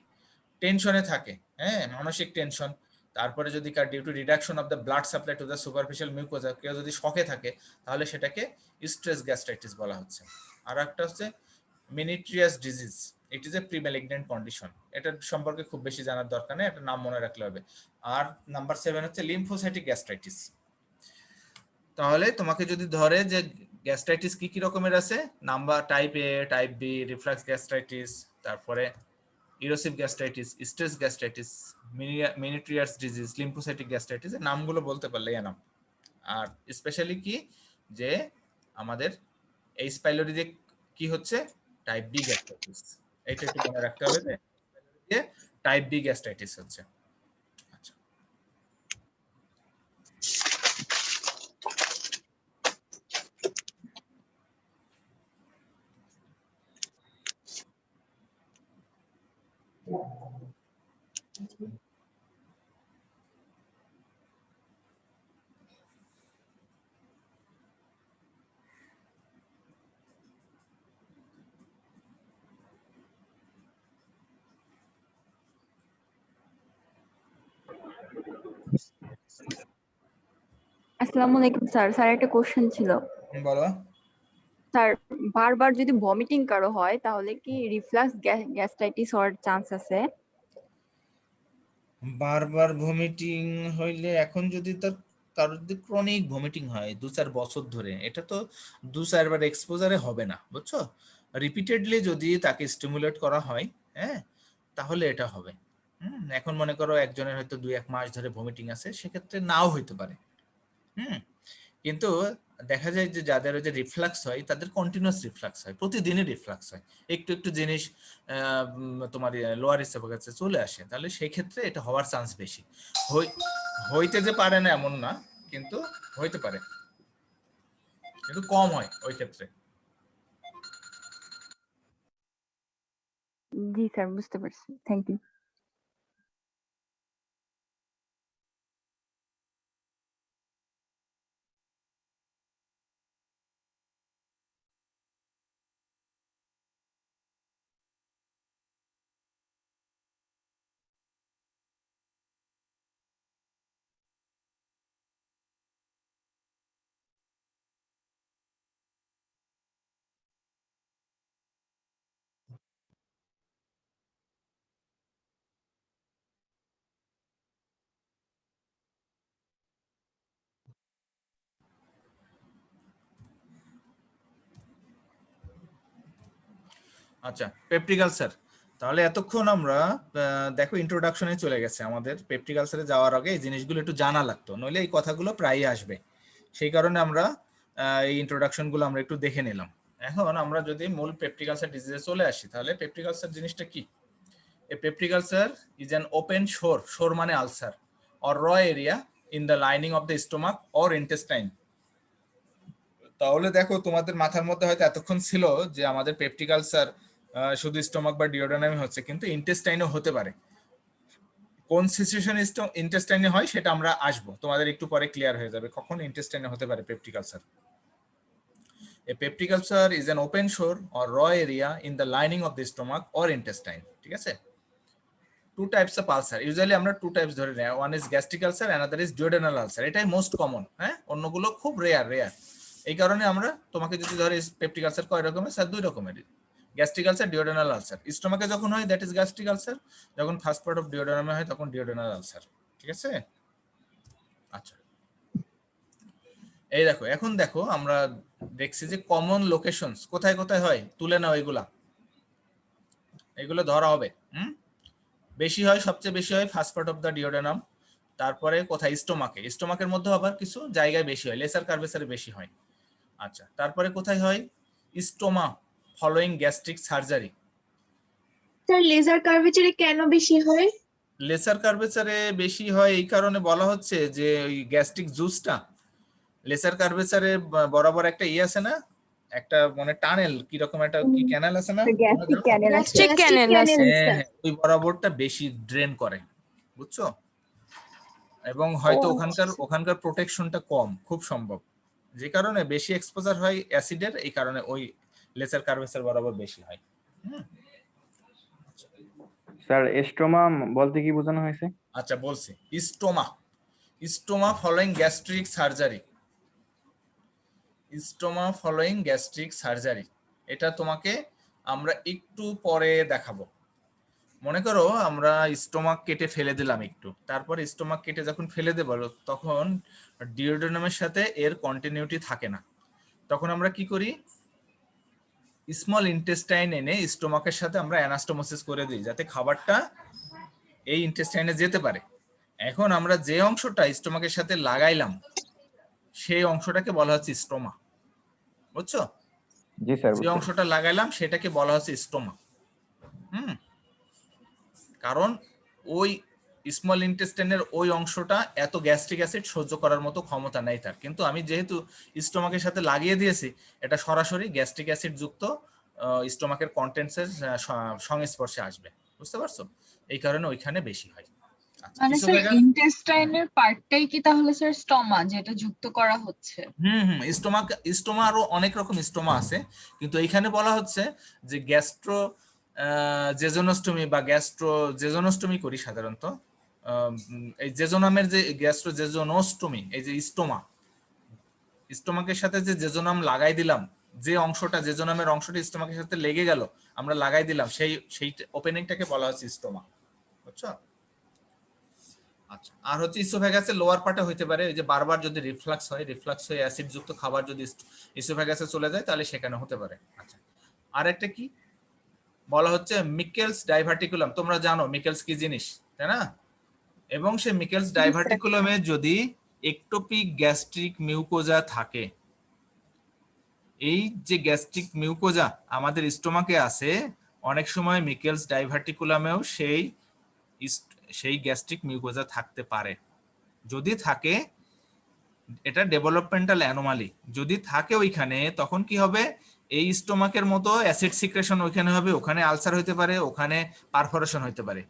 টেনশনে থাকে, হ্যাঁ, মানসিক টেনশন, তারপরে যদি due to reduction of the blood supply to the superficial mucosa, কেউ যদি শকে থাকে, তাহলে সেটাকে স্ট্রেস গ্যাস্ট্রাইটিস বলা হচ্ছে। আর একটা হচ্ছে Menetrier's disease, it is a premalignant condition. এটার সম্পর্কে খুব বেশি জানার দরকার নেই, একটা নাম মনে রাখলে হবে। আর নাম্বার 7 হচ্ছে লিম্ফোসাইটিক গ্যাস্ট্রাইটিস। তাহলে তোমাকে যদি ধরে যে গ্যাস্ট্রাইটিস কি কি রকমের আছে, number type A, type B, reflux gastritis, তারপরে erosive gastritis, stress gastritis, Menetrier's disease, lymphocytic gastritis, এর নামগুলো বলতে পারলে এনাম। আর স্পেশালি কি, যে আমাদের এইচ পাইলোরি যে কি হচ্ছে, টাইপ বি গ্যাস্ট্রাইটিস, এটা একটু মনে রাখতে হবে যে টাইপ বি গ্যাস্ট্রাইটিস হচ্ছে। আচ্ছা, আসসালামু আলাইকুম স্যার, স্যার একটা কোশ্চেন ছিল। বলো। স্যার বারবার যদি ভমিটিং কারো হয় তাহলে কি রিফ্লাক্স গ্যাস্ট্রাইটিস হওয়ার চান্স আছে? বারবার ভমিটিং হইলে এখন যদি তার কারোর যদি ক্রনিক ভমিটিং হয় 2-4 বছর ধরে, এটা তো 2-4 বার এক্সপোজারে হবে না, বুঝছো? রিপিটেডলি যদি তাকে স্টিমুলেট করা হয়, হ্যাঁ, তাহলে এটা হবে। এখন মনে করো একজনের হয়তো 2-1 মাস ধরে ভমিটিং আছে, সেক্ষেত্রে নাও হইতে পারে। কিন্তু দেখা যায় যে যাদের ওই যে রিফ্লাক্স হয় তাদের কন্টিনিউয়াস রিফ্লাক্স হয়, প্রতিদিনই রিফ্লাক্স হয়, একটু একটু জিনিস তোমার লোয়ার ইসোফেগাসে চলে আসে, তাহলে সেই ক্ষেত্রে এটা হওয়ার চান্স বেশি। হইতে যে পারে না এমন না, কিন্তু হইতে পারে, কিন্তু কম হয় ওই ক্ষেত্রে। জি স্যার, বুঝতে পারছি, থ্যাংক ইউ। আচ্ছা, পেপটিক আলসার, তাহলে এতক্ষণ আমরা দেখো ইন্ট্রোডাকশনে চলে গেছে আমাদের। পেপটিক আলসারে যাওয়ার আগে এই জিনিসগুলো একটু জানা লাগতো, নইলে এই কথাগুলো প্রায়ই আসবে, সেই কারণে আমরা এই ইন্ট্রোডাকশনগুলো আমরা একটু দেখে নিলাম। এখন আমরা যদি মূল পেপটিক আলসার ডিজিজে চলে আসি, তাহলে পেপটিক আলসার জিনিসটা কি? A peptic ulcer is an open sore মানে ulcer or raw area in the lining of the stomach or intestine. তাহলে দেখো তোমাদের মাথার মধ্যে হয়তো এতক্ষণ ছিল যে আমাদের পেপটিক আলসার শুধু স্টোমাক বা ডিওডেনামে হচ্ছে, কিন্তু ইন্টেস্টাইনও হতে পারে। কোন সিচুয়েশন ইন্টেস্টাইনে হয় সেটা আমরা আসবো, তোমাদের একটু পরে ক্লিয়ার হয়ে যাবে কখন ইন্টেস্টাইনে হতে পারে peptic ulcer. A peptic ulcer is an open sore or raw area in the lining of the stomach or intestine. ঠিক আছে? Two types of ulcer. Usually আমরা two types ধরে নেই। One is gastric ulcer, another is duodenal ulcer. এটাই most common, হ্যাঁ? অন্যগুলো খুব rare. এই কারণে আমরা তোমাকে যদি ধরে পেপটিক আলসার কয় রকমের, স্যার 2 রকমের, গ্যাস্ট্রিক আলসার, ডিওডেনাল আলসার। স্টোমাকে যখন হয় দ্যাট ইজ গ্যাস্ট্রিক আলসার, যখন ফার্স্ট পার্ট অফ ডিওডেনামে হয় তখন ডিওডেনাল আলসার। ঠিক আছে? আচ্ছা, এই দেখো, এখন দেখো আমরা দেখছি যে কমন লোকেশনস কোথায় কোথায় হয়, তুলে নাও এগুলো ধরা হবে। বেশি হয়, সবচেয়ে বেশি হয় first part of the duodenum, তারপরে কোথায়? স্টোমাকের মধ্যে আবার কিছু জায়গায় বেশি হয়, লেসার কার্ভেসারে বেশি হয়। আচ্ছা, তারপরে কোথায় হয়? Stoma following gastric surgery. Sir lesser কার্ভেচারে কেন বেশি হয়? লেসার কার্ভেচারে বেশি হয় এই কারণে বলা হচ্ছে যে ওই গ্যাস্ট্রিক জুসটা লেসার কার্ভেচারে বরাবর একটা আছে না, একটা মানে টানেল কি রকম একটা কি ক্যানেল আছে না, গ্যাস্ট্রিক ক্যানেল আছে। Gastric canal, হ্যাঁ, ওই বরাবরটা বেশি ড্রেন করে, বুঝছো? এবং হয়তো ওখানকার প্রোটেকশনটা কম, খুব সম্ভব, যে কারণে বেশি এক্সপোজার হয় অ্যাসিডের, এই কারণে ওই লেসার কার্ভেচার বরাবর বেশি হয়। স্যার স্ট্রোমা বলতে কি বোঝানো হয়েছে? আচ্ছা, বলছি stoma following gastric surgery. Stoma following gastric surgery, এটা তোমাকে আমরা একটু পরে দেখাবো। মনে করো আমরা স্টোমাক কেটে ফেলে দিলাম একটু, তারপর স্টোমাক কেটে যখন ফেলে দেবো তখন ডিওডেনামের সাথে এর কন্টিনিউটি থাকে না, তখন আমরা কি করি? স্মল ইন্টেস্টাইন এনে স্টোমাকের সাথে আমরা অ্যানাস্টোমোসিস করে দিই, যাতে খাবারটা এই ইন্টেস্টাইনে যেতে পারে। এখন আমরা যে অংশটা স্টোমাকের সাথে লাগাইলাম সেই অংশটাকে বলা হচ্ছে স্টোমা, বুঝছো? জি স্যার। যে অংশটা লাগাইলাম সেটাকে বলা হচ্ছে স্টোমা। কারণ ওই স্মল ইন্টেস্টাইনের ওই অংশটা এত গ্যাস্ট্রিক অ্যাসিড সহ্য করার মতো ক্ষমতা নেই তার, কিন্তু আমি যেহেতু স্টোমাকের সাথে লাগিয়ে দিয়েছি, এটা সরাসরি গ্যাস্ট্রিক অ্যাসিড যুক্ত স্টোমাকের কন্টেন্টসের সংস্পর্শে আসবে, বুঝতে পারছো? এই কারণে ওইখানে বেশি হয়। মানে স্যার ইন্টেস্টাইনের পার্টটাই কি তাহলে স্যার স্টোমা যেটা যুক্ত করা হচ্ছে? স্টোমা আরো অনেক রকম স্টোমা আছে, কিন্তু এইখানে বলা হচ্ছে যে গ্যাস্ট্রো জেজোনোস্টমি বা জেজোনোস্টমি করি সাধারণত। এই জেজোনামের যে জেজোনোস্টমি, এই যে স্টোমাকের সাথে যে জেজোনাম লাগাই দিলাম যে অংশটা জেজোনামের অংশটা স্টোমাকের সাথে লেগে গেল, আমরা লাগাই দিলাম, সেই ওপেনিংটাকে বলা হচ্ছে স্টোমা, বুঝছো? আচ্ছা, আর হচ্ছে ইসোফেগাসের লোয়ার পার্টে হইতে পারে, এই যে বারবার যদি রিফ্লাক্স হয়ে অ্যাসিড যুক্ত খাবার যদি ইসোফেগাসে চলে যায় তাহলে সেখানে হতে পারে। আচ্ছা, আর একটা কি বলা হচ্ছে মিকেলস ডাইভার্টিকুলাম। তোমরা জানো মিকেলস কি জিনিস, তাই না? এবং সেই মিকেলস ডাইভার্টিকুলামে যদি একটোপিক গ্যাস্ট্রিক মিউকোজা থাকে, এই যে গ্যাস্ট্রিক মিউকোজা আমাদের স্টোমাকে আছে, অনেক সময় মিকেলস ডাইভার্টিকুলামেও সেই গ্যাস্ট্রিক মিউকোজা থাকতে পারে। যদি থাকে এটা ডেভেলপমেন্টাল অ্যানোমালি, যদি থাকে ওইখানে তখন কি হবে, এই স্টোমাকের মতো অ্যাসিড সিক্রেশন ওইখানে হবে, ওখানে আলসার হইতে পারে, ওখানে পারফোরেশন হইতে পারে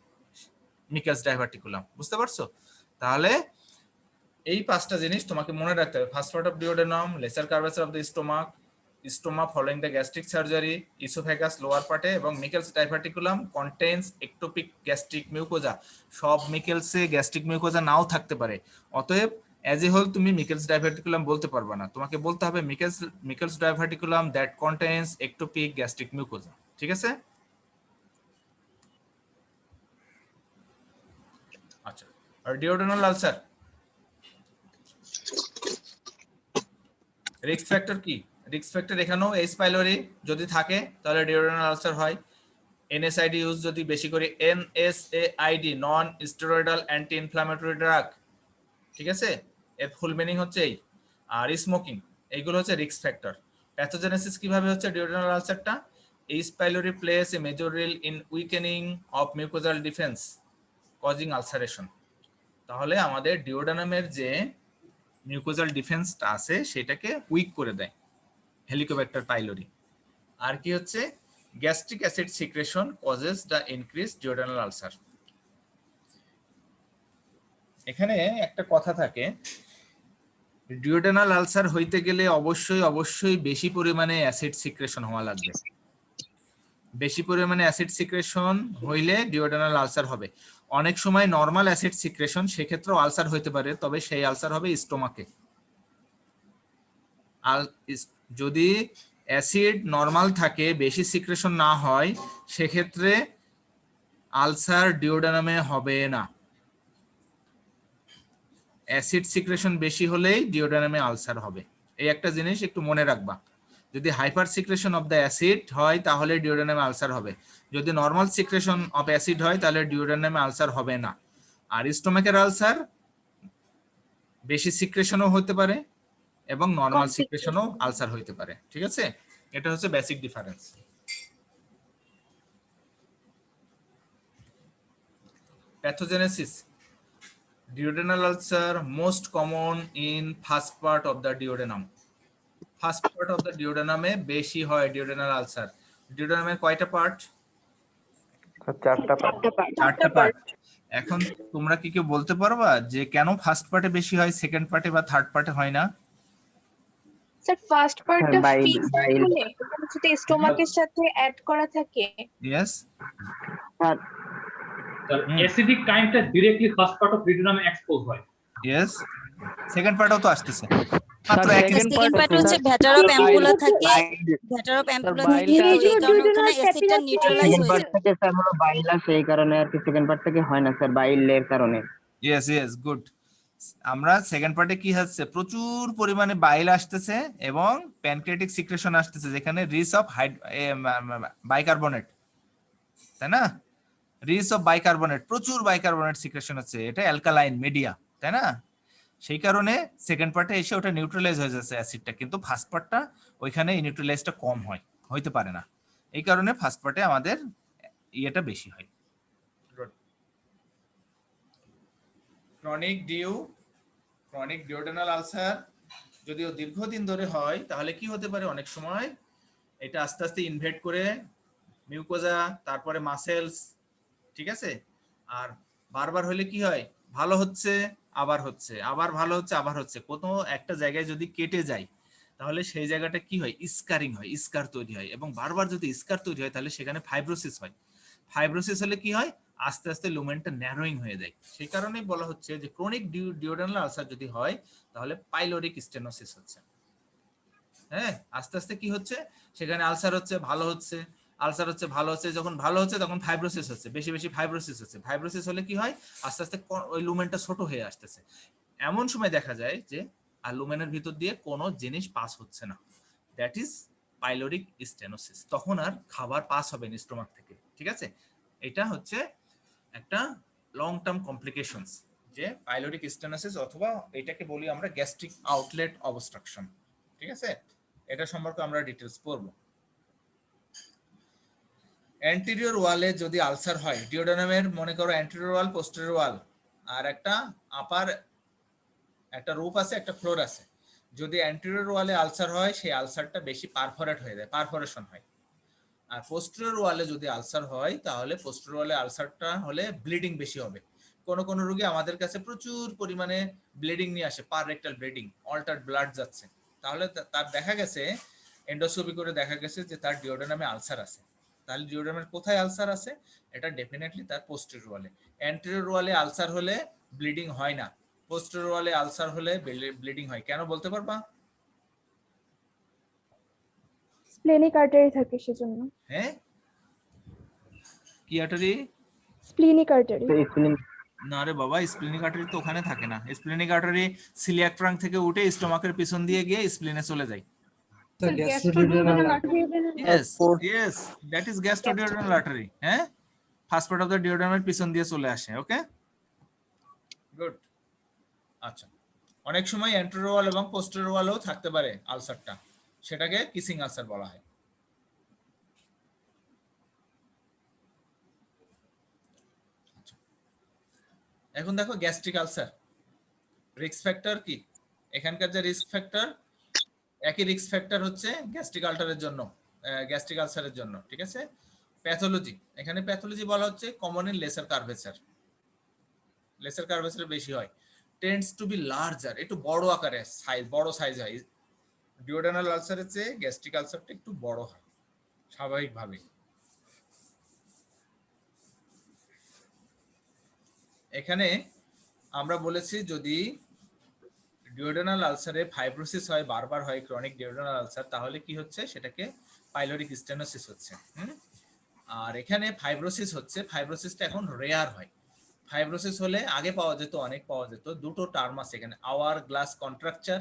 মিকেলস ডাইভার্টিকুলাম। বুঝতে পারছো? তাহলে এই পাঁচটা জিনিস তোমাকে মনে রাখতে হবে। First part of duodenum, lesser curvature of the stoma following the gastric surgery, oesophagus lower পার্টে, এবং Meckel's diverticulum contains ectopic gastric mucosa. সব মিকেলসে গ্যাস্ট্রিক মিউকোজা নাও থাকতে পারে, অতএব অ্যাজ এ হোল তুমি মিকেলস ডাইভার্টিকুলাম বলতে পারবে না, তোমাকে বলতে হবে Meckel's diverticulum that contains ectopic gastric mucosa. ঠিক আছে? আচ্ছা, আর ডিওডেনাল আলসার রিস্ক ফ্যাক্টর কি? রিস্ক ফ্যাক্টর এখানেও এইচ পাইলোরি যদি থাকে তাহলে ডিওডেনাল আলসার হয়। এনএসআইডি ইউজ যদি বেশি করে, NSAID non steroidal anti inflammatory drug, ঠিক আছে, এর ফুল মিনিং হচ্ছে এই। আর স্মোকিং, এইগুলো হচ্ছে রিস্ক ফ্যাক্টর। প্যাথোজেনেসিস কিভাবে হচ্ছে ডিওডেনাল আলসারটা? H pylori plays a major role in weakening of mucosal defence causing ulceration. তাহলে আমাদের ডিওডেনামের যে মিউকোজাল ডিফেন্সটা আছে সেটাকে উইক করে দেয় হেলিকোব্যাক্টার পাইলোরি। আর কি হচ্ছে, gastric acid secretion causes the increase duodenal ulcer. এখানে একটা কথা থাকে, ডিওডেনাল আলসার হইতে গেলে অবশ্যই বেশি পরিমাণে অ্যাসিড সিক্রেশন হওয়া লাগবে। বেশি পরিমাণে অ্যাসিড সিক্রেশন হইলে ডিওডেনাল আলসার হবে। অনেক সময় নরমাল অ্যাসিড সিক্রেশন, সেক্ষেত্রেও আলসার হইতে পারে, তবে সেই আলসার হবে স্টোমাকে। যদি অ্যাসিড নরমাল থাকে, বেশি সিক্রেশন না হয়, সেক্ষেত্রে আলসার ডিওডেনামে হবে না। অ্যাসিড সিক্রেশন বেশি হলেই ডিওডেনামে আলসার হবে। এই একটা জিনিস একটু মনে রাখবা। যদি hyper secretion of the acid হয় তাহলে ডিওডেনামে আলসার হবে, যদি নরমাল সিক্রেশন অফ অ্যাসিড হয় তাহলে ডিওডেনামে আলসার হবে না। আর স্টোমাকের আলসার বেশি সিক্রেশনও হতে পারে এবং নরমাল সিক্রেশনও আলসার হইতে পারে। ঠিক আছে, এটা হচ্ছে basic difference. Pathogenesis, duodenal ulcer most common in first part of the duodenum. First part of the ডিওডেনামে বেশি হয় ডিওডেনাল আলসার। ডিওডেনামের কয়টা পার্ট? চারটা পার্ট। চারটা পার্ট। এখন তোমরা কি কেউ বলতে পারবা যে কেন ফার্স্ট পার্টে বেশি হয়, সেকেন্ড পার্টে বা থার্ড পার্টে হয় না? স্যার ফার্স্ট পার্টটা বাইল, ফিক্স হলে সেটা স্টোমাকের সাথে অ্যাড করা থাকে। ইয়েস, অ্যাসিডিক টাইমটা ডিরেক্টলি ফার্স্ট পার্ট অফ ডিওডেনামে এক্সপোজ হয়। ইয়েস, সেকেন্ড পার্টও তো আসতেছে। মাত্র স্যার, একই সেকেন্ড পার্ট হচ্ছে ভ্যাটার অফ অ্যাম্পুলা থাকে, ভ্যাটার অফ অ্যাম্পুলা থাকে, এই কারণে ওখানে অ্যাসিডটা নিউট্রালাইজ হয়ে যায়। থেকে স্যার হলো বাইল আসে, এই কারণে আর কি সেকেন্ড পার্ট থেকে হয় না স্যার, বাইলের কারণে। Yes yes, good. আমরা সেকেন্ড পার্টে কি হচ্ছে, প্রচুর পরিমাণে বাইল আসতেছে এবং প্যানক্রিয়াটিক সিক্রেশন আসতেছে, যেখানে রিচ অফ বাইকার্বনেট, তাই না? রিচ অফ বাইকার্বনেট, প্রচুর বাইকার্বনেট সিক্রেশন হচ্ছে, এটা অ্যালকালাইন মিডিয়া, তাই না? সেই কারণে সেকেন্ড পার্টে এসে ওটা নিউট্রালাইজ হয়ে যাচ্ছে অ্যাসিডটা, কিন্তু ফার্স্ট পার্টটা ওইখানে নিউট্রালাইজটা কম হইতে পারে না। এই কারণে ফার্স্ট পার্টে আমাদের ইয়েটা বেশি হয়। ক্রনিক ডিওডেনাল আলসার যদিও দীর্ঘদিন ধরে হয় তাহলে কি হতে পারে, অনেক সময় এটা আস্তে আস্তে ইনভেড করে মিউকোজা, তারপরে মাসেলস, ঠিক আছে? আর বারবার হলে কি হয়, ভালো হচ্ছে আবার হচ্ছে, আবার ভালো হচ্ছে আবার হচ্ছে, কোনো একটা জায়গায় যদি কেটে যায় তাহলে সেই জায়গাটা কি হয়, স্কারিং হয়, স্কার তৈরি হয়, এবং বারবার যদি স্কার তৈরি হয় তাহলে সেখানে ফাইব্রোসিস হয়। ফাইব্রোসিস হলে কি হয়, আস্তে আস্তে লুমেনটা ন্যারোইং হয়ে যায়। সেই কারণেই বলা হচ্ছে যে ক্রনিক ডিওডেনাল আলসার যদি হয় তাহলে পাইলোরিক স্টেনোসিস হচ্ছে, হ্যাঁ, আস্তে আস্তে কি হচ্ছে, সেখানে আলসার হচ্ছে, ভালো হচ্ছে, আলসার হচ্ছে, ভালো হচ্ছে, যখন ভালো হচ্ছে তখন ফাইব্রোসিস হচ্ছে, বেশি বেশি ফাইব্রোসিস হচ্ছে। ফাইব্রোসিস হলে কি হয়, আস্তে আস্তে ওই লুমেনটা ছোট হয়ে আসতেছে। এমন সময় দেখা যায় যে আর লুমেনের ভিতর দিয়ে কোনো জিনিস পাস হচ্ছে না, দ্যাট ইজ পাইলোরিক স্টেনোসিস। তখন আর খাবার পাস হবে না স্টোমাক থেকে, ঠিক আছে? এটা হচ্ছে একটা লং টার্ম কমপ্লিকেশনস, যে পাইলোরিক স্টেনোসিস, অথবা এটাকে বলি আমরা গ্যাস্ট্রিক আউটলেট অবস্ট্রাকশন, ঠিক আছে? এটা সম্পর্কে আমরা ডিটেলস পড়ব। অ্যান্টেরিয়র ওয়ালে যদি আলসার হয়, ডিওডেনামের মনে করো অ্যান্টেরিয়র ওয়াল, পোস্টেরিয়র ওয়াল, আর একটা আপার একটা রূপ আছে, একটা ফ্লোর আছে। যদি অ্যান্টেরিয়র ওয়ালে আলসার হয়, সেই আলসারটা বেশি পারফোরেট হয়ে যায়, পারফোরেশন হয়। আর পোস্টেরিয়র ওয়ালে যদি আলসার হয়, তাহলে পোস্টেরিয়র ওয়ালে আলসারটা হলে ব্লিডিং বেশি হবে। কোন রোগী আমাদের কাছে প্রচুর পরিমাণে ব্লিডিং নিয়ে আসে, পার রেক্টাল ব্লিডিং, অল্টার্ড ব্লাড যাচ্ছে, তাহলে তার দেখা গেছে, এন্ডোস্কোপি করে দেখা গেছে যে তার ডিওডেনামে আলসার আছে। তাহলে ডিওডেনামের কোথায় আলসার আছে? এটা ডেফিনেটলি তার পোস্টেরিয়র ওয়ালে। অ্যান্টেরিয়র ওয়ালে আলসার হলে ব্লিডিং হয় না, পোস্টেরিয়র ওয়ালে আলসার হলে ব্লিডিং হয়। কেন বলতে পারবা? স্প্লেনিক আর্টারি থাকে সেজন্য। হ্যাঁ, কি আর্টারি? Splenic artery. না রে বাবা, স্প্লেনিক আর্টারি তো ওখানে থাকে না। স্প্লেনিক আর্টারি সিলিয়াক ট্রাঙ্ক থেকে উঠে স্টোমাকের পিছন দিয়ে গিয়ে স্প্লিনে চলে যায়। Yes, yes, that is gastroduodenal artery. হ্যাঁ, ফার্স্ট পার্ট অফ দ্য ডিওডেনামের পিছন দিয়ে চলে আসে। ওকে, গুড। আচ্ছা, অনেক সময় অ্যান্টেরিয়র ওয়াল এবং পোস্টেরিয়র ওয়ালেও থাকতে পারে আলসারটা, সেটাকে কিসিং আলসার বলা হয়। এখন দেখো গ্যাস্ট্রিক আলসার রিস্ক ফ্যাক্টর কি? এখানকার যে রিস্ক ফ্যাক্টর, একই রিস্ক ফ্যাক্টর হচ্ছে গ্যাস্ট্রিক আলসারের জন্য, গ্যাস্ট্রিক আলসারের জন্য, ঠিক আছে? প্যাথোলজি, এখানে প্যাথোলজি বলা হচ্ছে common in lesser curvature, lesser curvature বেশি হয়। টেন্ডস টু বি লার্জার, একটু বড় আকারে সাইজ, বড় সাইজ হয়। ডিওডেনাল আলসারের চেয়ে গ্যাস্ট্রিক আলসারটা একটু বড় হয় স্বাভাবিকভাবে। এখানে আমরা বলেছি যদি ডিওডেনাল আলসারে ফাইব্রোসিস হয়, বারবার হয় ক্রনিক ডিওডেনাল আলসার, তাহলে কি হচ্ছে, সেটাকে পাইলোরিক স্টেনোসিস হচ্ছে। আর এখানে ফাইব্রোসিস হচ্ছে, ফাইব্রোসিসটা এখন রেয়ার হয়। ফাইব্রোসিস হলে আগে পাওয়া যেত, অনেক পাওয়া যেত। দুটো টার্ম আছে এখানে, আওয়ার গ্লাস কন্ট্রাকচার,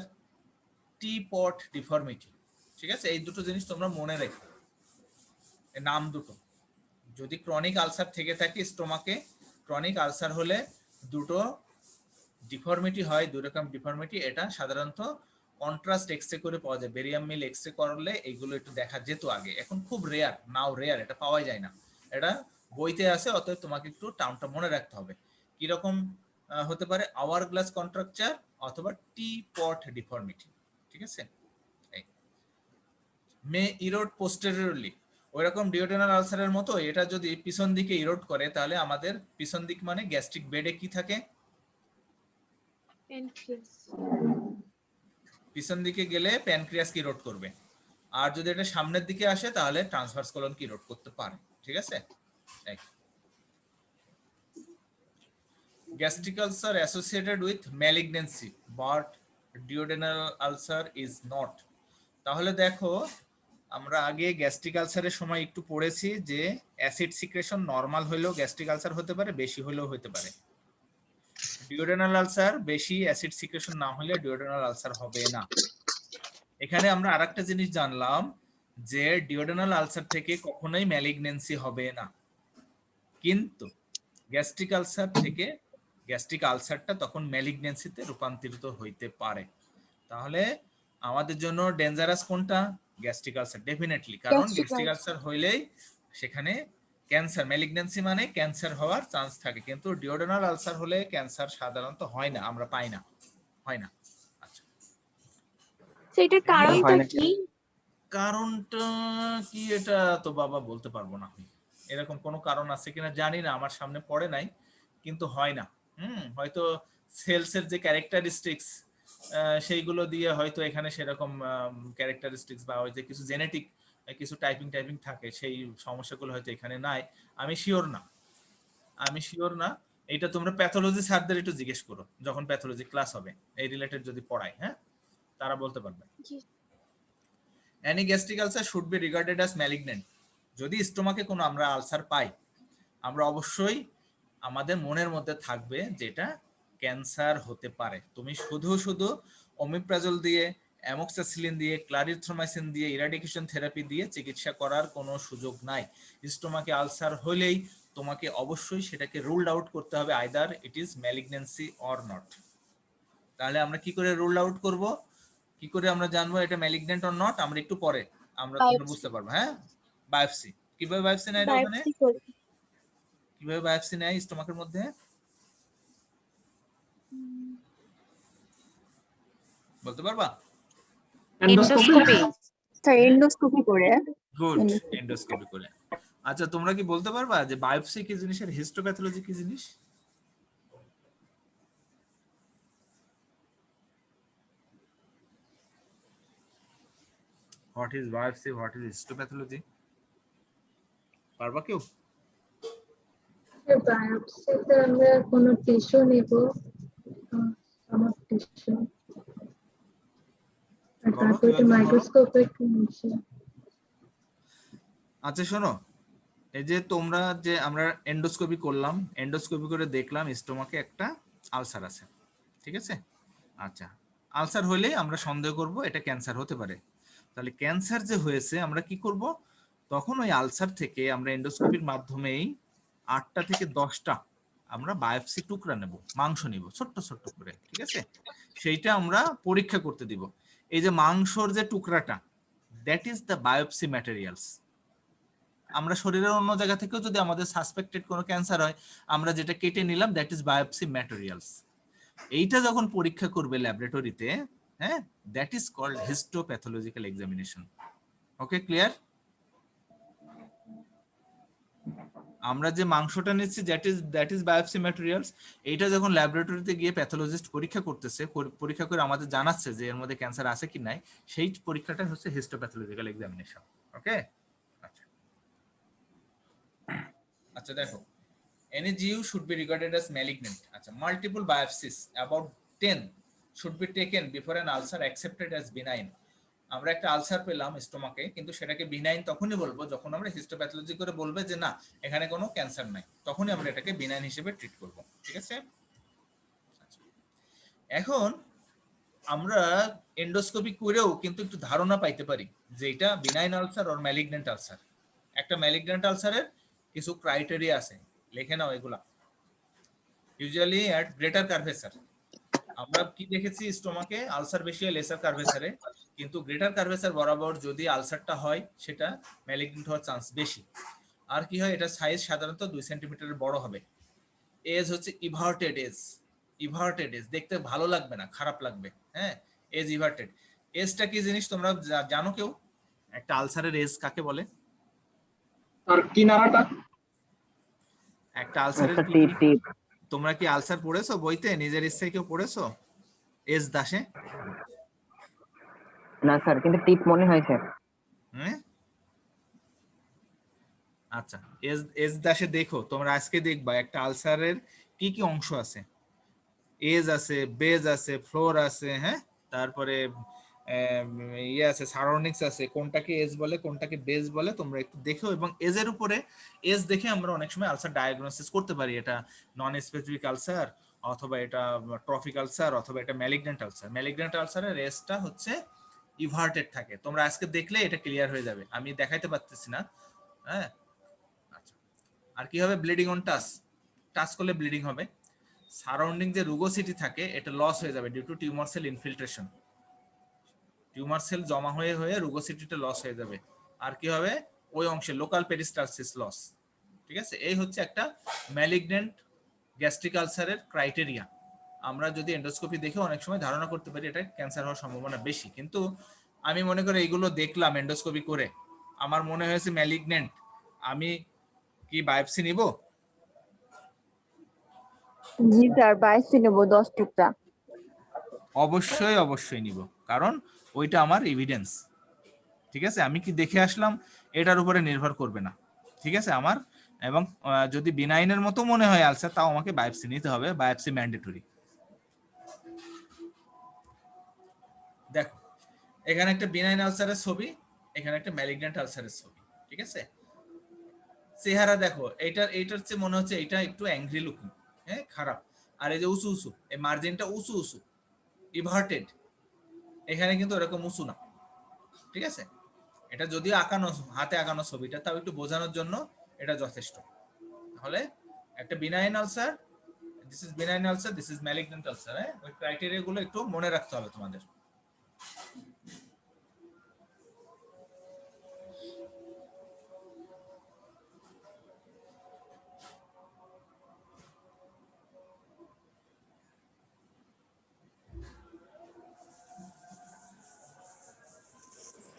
টি পট ডিফর্মিটি, ঠিক আছে? এই দুটো জিনিস তোমরা মনে রেখো, নাম দুটো। যদি ক্রনিক আলসার থেকে থাকে স্টোমাকে, ক্রনিক আলসার হলে দুটো ডিফর্মিটি হয়, দুই রকম ডিফর্মিটি। এটা সাধারণত কন্ট্রাস্ট এক্সরে করে পাওয়া যায়, বেরিয়াম মিল এক্সরে করলে এগুলো একটু দেখা যেত আগে, এখন খুব রেয়ার, নাও রেয়ার, এটা পাওয়া যায় না। এটা বইতে আছে, অতএব তোমাকে একটু টার্মটা মনে রাখতে হবে। কিরকম হতে পারে? আওয়ার গ্লাস কন্ট্রাকচার অথবা টি পট ডিফর্মিটি, ঠিক আছে? মে ইরোড পোস্টেরিয়রলি, ওইরকম ডিওডেনাল আলসারের মতো এটা যদি পিছন দিকে ইরোড করে, তাহলে আমাদের পিছন দিক মানে গ্যাস্ট্রিক বেডে কি থাকে? পিছন দিকে গেলে প্যানক্রিয়াস কি রোড করবে। আর যদি এটা সামনের দিকে আসে, তাহলে ট্রান্সভার্স কোলন কি রোড করতে পারে, ঠিক আছে? Gastric ulcer associated with malignancy but duodenal ulcer is not. তাহলে দেখো, আমরা আগে গ্যাস্ট্রিক আলসারের সময় একটু পড়েছি যে অ্যাসিড সিক্রেশন নরমাল হলেও গ্যাস্ট্রিক আলসার হতে পারে, বেশি হলেও হতে পারে। ডিওডেনাল আলসার বেশি অ্যাসিড সিক্রেশন না হলে ডিওডেনাল আলসার হবে না। এখানে আমরা আরেকটা জিনিস জানলাম যে ডিওডেনাল আলসার থেকে কখনোই ম্যালিগনেন্সি হবে না, কিন্তু গ্যাস্ট্রিক আলসার থেকে গ্যাস্ট্রিক আলসারটা তখন ম্যালিগনেন্সিতে রূপান্তরিত হইতে পারে। তাহলে আমাদের জন্য ডেঞ্জারাস কোনটা? গ্যাস্ট্রিক আলসার ডেফিনেটলি, কারণ গ্যাস্ট্রিক আলসার হইলেই সেখানে ক্যান্সার, ম্যালিগনেন্সি মানে ক্যান্সার হওয়ার চান্স থাকে, কিন্তু ডিওডেনাল আলসার হলে ক্যান্সার সাধারণত হয় না, আমরা পাই না, হয় না। আচ্ছা, সেটার কারণটা কি? কারণটা কি এটা তো বাবা বলতে পারবো না, এরকম কোনো কারণ আছে কিনা জানি না, আমার সামনে পড়ে নাই, কিন্তু হয় না। হয়তো সেলসের যে ক্যারেক্টারিস্টিক্স সেইগুলো দিয়ে হয়তো এখানে সেরকম ক্যারেক্টারিস্টিক্স বা ওই যে কিছু জেনেটিক কিছু টাইপিং থাকে, সেই সমস্যাগুলো হয়তো এখানে নাই। আমি শিওর না। এটা তোমরা প্যাথোলজি স্যারদের একটু জিজ্ঞেস করো, যখন প্যাথোলজি ক্লাস হবে এই রিলেটেড যদি পড়ায়, হ্যাঁ, তারা বলতে পারবে। Any gastric ulcer should be regarded as malignant. যদি স্টোমাকে কোনো আমরা আলসার পাই, আমরা অবশ্যই আমাদের মনের মধ্যে থাকবে যেটা ক্যান্সার হতে পারে। তুমি শুধু শুধু ওমিপ্রাজল দিয়ে, অ্যামোক্সাসিলিন দিয়ে, ক্লারিথ্রোমাইসিন দিয়ে, ইরাডিকেশন থেরাপি দিয়ে চিকিৎসা করার কোনো সুযোগ নাই। স্টোমাকে আলসার হলেই তোমাকে অবশ্যই সেটাকে রুলড আউট করতে হবে, either it is malignancy or not. তাহলে আমরা কি করে রুল আউট করব, কি করে আমরা জানবো এটা ম্যালিগন্যান্ট অর নট? আমরা একটু পরে আমরা তোমরা বুঝতে পারবো। হ্যাঁ, বায়োপসি। কিভাবে বায়োপসি নেয় এটা ওখানে? বায়োপসি করে কিভাবে বায়োপসি নেয় স্টোমাকের মধ্যে বলতে পারবা? এন্ডোস্কোপি স্যার, এন্ডোস্কোপি করে। গুড, এন্ডোস্কোপি করে। আচ্ছা, তোমরা কি বলতে পারবা যে বায়োপসি কি জিনিস আর হিস্টোপ্যাথোলজি কি জিনিস? What is biopsy? What is histopathology? পারবা কেউ? বায়োপসিতে আমরা কোনো টিস্যু নিব, স্টমাক টিস্যু, আর তারপর এটা মাইক্রোস্কোপে নিচ্ছি। আচ্ছা শোনো, এই যে তোমরা যে আমরা এন্ডোস্কোপি করলাম, এন্ডোস্কোপি করে দেখলাম স্টোমাকে একটা আলসার আছে, ঠিক আছে? আচ্ছা, আলসার হলে আমরা সন্দেহ করব এটা ক্যান্সার হতে পারে। তাহলে ক্যান্সার যে হয়েছে আমরা কি করব? তখন ওই আলসার থেকে আমরা এন্ডোস্কোপির মাধ্যমেই 8টা থেকে 10টা আমরা বায়োপসি টুকরা নেব, মাংস নিব ছোট্ট ছোট্ট করে, ঠিক আছে? সেইটা আমরা পরীক্ষা করতে দিব। এই যে মাংসর যে টুকরাটা, that is the biopsy materials. আমরা শরীরের অন্য জায়গা থেকেও যদি আমাদের সাসপেক্টেড কোনো ক্যান্সার হয়, আমরা যেটা কেটে নিলাম দ্যাট ইজ বায়োপসি ম্যাটেরিয়ালস। এইটা যখন পরীক্ষা করবে ল্যাবরেটরিতে, হ্যাঁ, that is called histopathological examination. Okay, clear? আমরা যে মাংসটা নিচ্ছি দ্যাট ইজ বায়োপসি ম্যাটেরিয়ালস। এইটা যখন ল্যাবরেটরিতে গিয়ে প্যাথোলজিস্ট পরীক্ষা করতেছে, পরীক্ষা করে আমাদের জানাচ্ছে যে এর মধ্যে ক্যান্সার আছে কি নাই, সেই পরীক্ষাটা হচ্ছে হিস্টোপ্যাথোলজিক্যাল এক্সামিনেশন। ওকে, আচ্ছা আচ্ছা দেখো, NGU should be regarded as malignant. আচ্ছা, multiple biopsies about 10 should be taken before an ulcer accepted as benign. আমরা একটা আলসার পেলাম স্টোমাকে, কিন্তু সেটাকে বিনাইন তখনই বলবো যখন আমরা হিস্টোপ্যাথোলজি করে বলবে যে না এখানে কোনো ক্যান্সার নাই, তখনই আমরা এটাকে বিনাইন হিসেবে ট্রিট করব, ঠিক আছে? এখন আমরা এন্ডোস্কোপি করেও কিন্তু একটু ধারণা পাইতে পারি যে এটা benign ulcer or malignant ulcer. একটা ম্যালিগন্যান্ট আলসারের কিছু ক্রাইটেরিয়া আছে, লিখে নাও এগুলা। ইউজুয়ালি এট গ্রেটার কার্ভেচার আমরা কি দেখেছি, স্টোমাকে আলসার বেশি হয় লেসার কার্ভেচারে, কিন্তু গ্রেটার কার্ভেচার বরাবর যদি আলসারটা হয় সেটা ম্যালিগন্যান্ট হওয়ার চান্স বেশি। আর কি হয়, এটা সাইজ সাধারণত 2 সেন্টিমিটারের বড় হবে। এজ হচ্ছে ইভার্টেড এজ। ইভার্টেড এজ দেখতে ভালো লাগবে না, খারাপ লাগবে। হ্যাঁ, এজ ইভার্টেড। এজটা কি জিনিস তোমরা জানো কেউ? একটা আলসারের এজ কাকে বলে? আর কিনারাটা একটা আলসারের তোমরা কি আলসার পড়েছো বইতে? নিজের ইচ্ছায় কেউ পড়েছো এজ দাসে? না স্যার, কিন্তু টিপ মনে হয় স্যার। হ্যাঁ, আচ্ছা, এজ দাসে দেখো, তোমরা আজকে দেখবা একটা আলসারের কি কি অংশ আছে। এজ আছে, বেজ আছে, ফ্লোর আছে, হ্যাঁ, তারপরে ইয়ে আছে, সারাউন্ডিংস আছে। কোনটাকে এজ বলে কোনটাকে বেজ বলে তোমরা একটু দেখো, এবং এজের উপরে এজ দেখে আমরা অনেক সময় আলসার ডায়াগনোসিস করতে পারি, এটা নন স্পেসিফিক আলসার অথবা এটা ট্রফিক আলসার অথবা এটা ম্যালিগন্যান্ট আলসার। ম্যালিগন্যান্ট আলসারের এজটা হচ্ছে ইভার্টেড থাকে। তোমরা আজকে দেখলে এটা ক্লিয়ার হয়ে যাবে, আমি দেখাইতে পারতেছি না। হ্যাঁ, আচ্ছা, আর কি হবে? ব্লিডিং অন টাচ, টাচ করলে ব্লিডিং হবে। সারাউন্ডিং যে রুগোসিটি থাকে এটা লস হয়ে যাবে due to tumour cell infiltration. Tumour cell জমা হয়ে হয়ে রুগোসিটিটা লস হয়ে যাবে। আর কি হবে? ওই অংশে লোকাল পেরিস্টালসিস লস। ঠিক আছে, এই হচ্ছে একটা ম্যালিগন্যান্ট গ্যাস্ট্রিক আলসারের ক্রাইটেরিয়া। আমরা যদি এন্ডোস্কোপি দেখে অনেক সময় ধারণা করতে পারি এটা ক্যান্সার হওয়ার সম্ভাবনা বেশি, কিন্তু আমি মনে করি এইগুলো দেখলাম এন্ডোস্কোপি করে, আমার মনে হয়েছে ম্যালিগন্যান্ট, আমি কি বায়োপসি নিব? জি স্যার, বায়োপসি নেব 10 টুকরা। অবশ্যই অবশ্যই নিব, কারণ ওইটা আমার এভিডেন্স। ঠিক আছে, আমি কি দেখে আসলাম এটার উপরে নির্ভর করবে না। ঠিক আছে আমার, এবং যদি বিনাইনের মতো মনে হয় আলসার, তাও আমাকে বায়োপসি নিতে হবে, বায়োপসি ম্যান্ডেটরি। দেখো এখানে একটা বিনাইন আলসারের ছবি, এখানে একটা ম্যালিগন্যান্ট আলসারের ছবি, ঠিক আছে? চেহারা দেখো, এইটার চেয়ে মনে হচ্ছে এটা একটু অ্যাংরি লুকিং, হ্যাঁ, খারাপ। আর এই যে উঁচু উঁচু, এই মার্জিনটা উঁচু উঁচু, ইভার্টেড, এখানে কিন্তু এরকম উঁচু না, ঠিক আছে? এটা যদিও আঁকানো, হাতে আঁকানো ছবিটা, তাও একটু বোঝানোর জন্য এটা যথেষ্ট। তাহলে একটা benign ulcer, this is benign ulcer, this is malignant ulcer, হ্যাঁ, ওই ক্রাইটেরিয়া গুলো একটু মনে রাখতে হবে তোমাদের।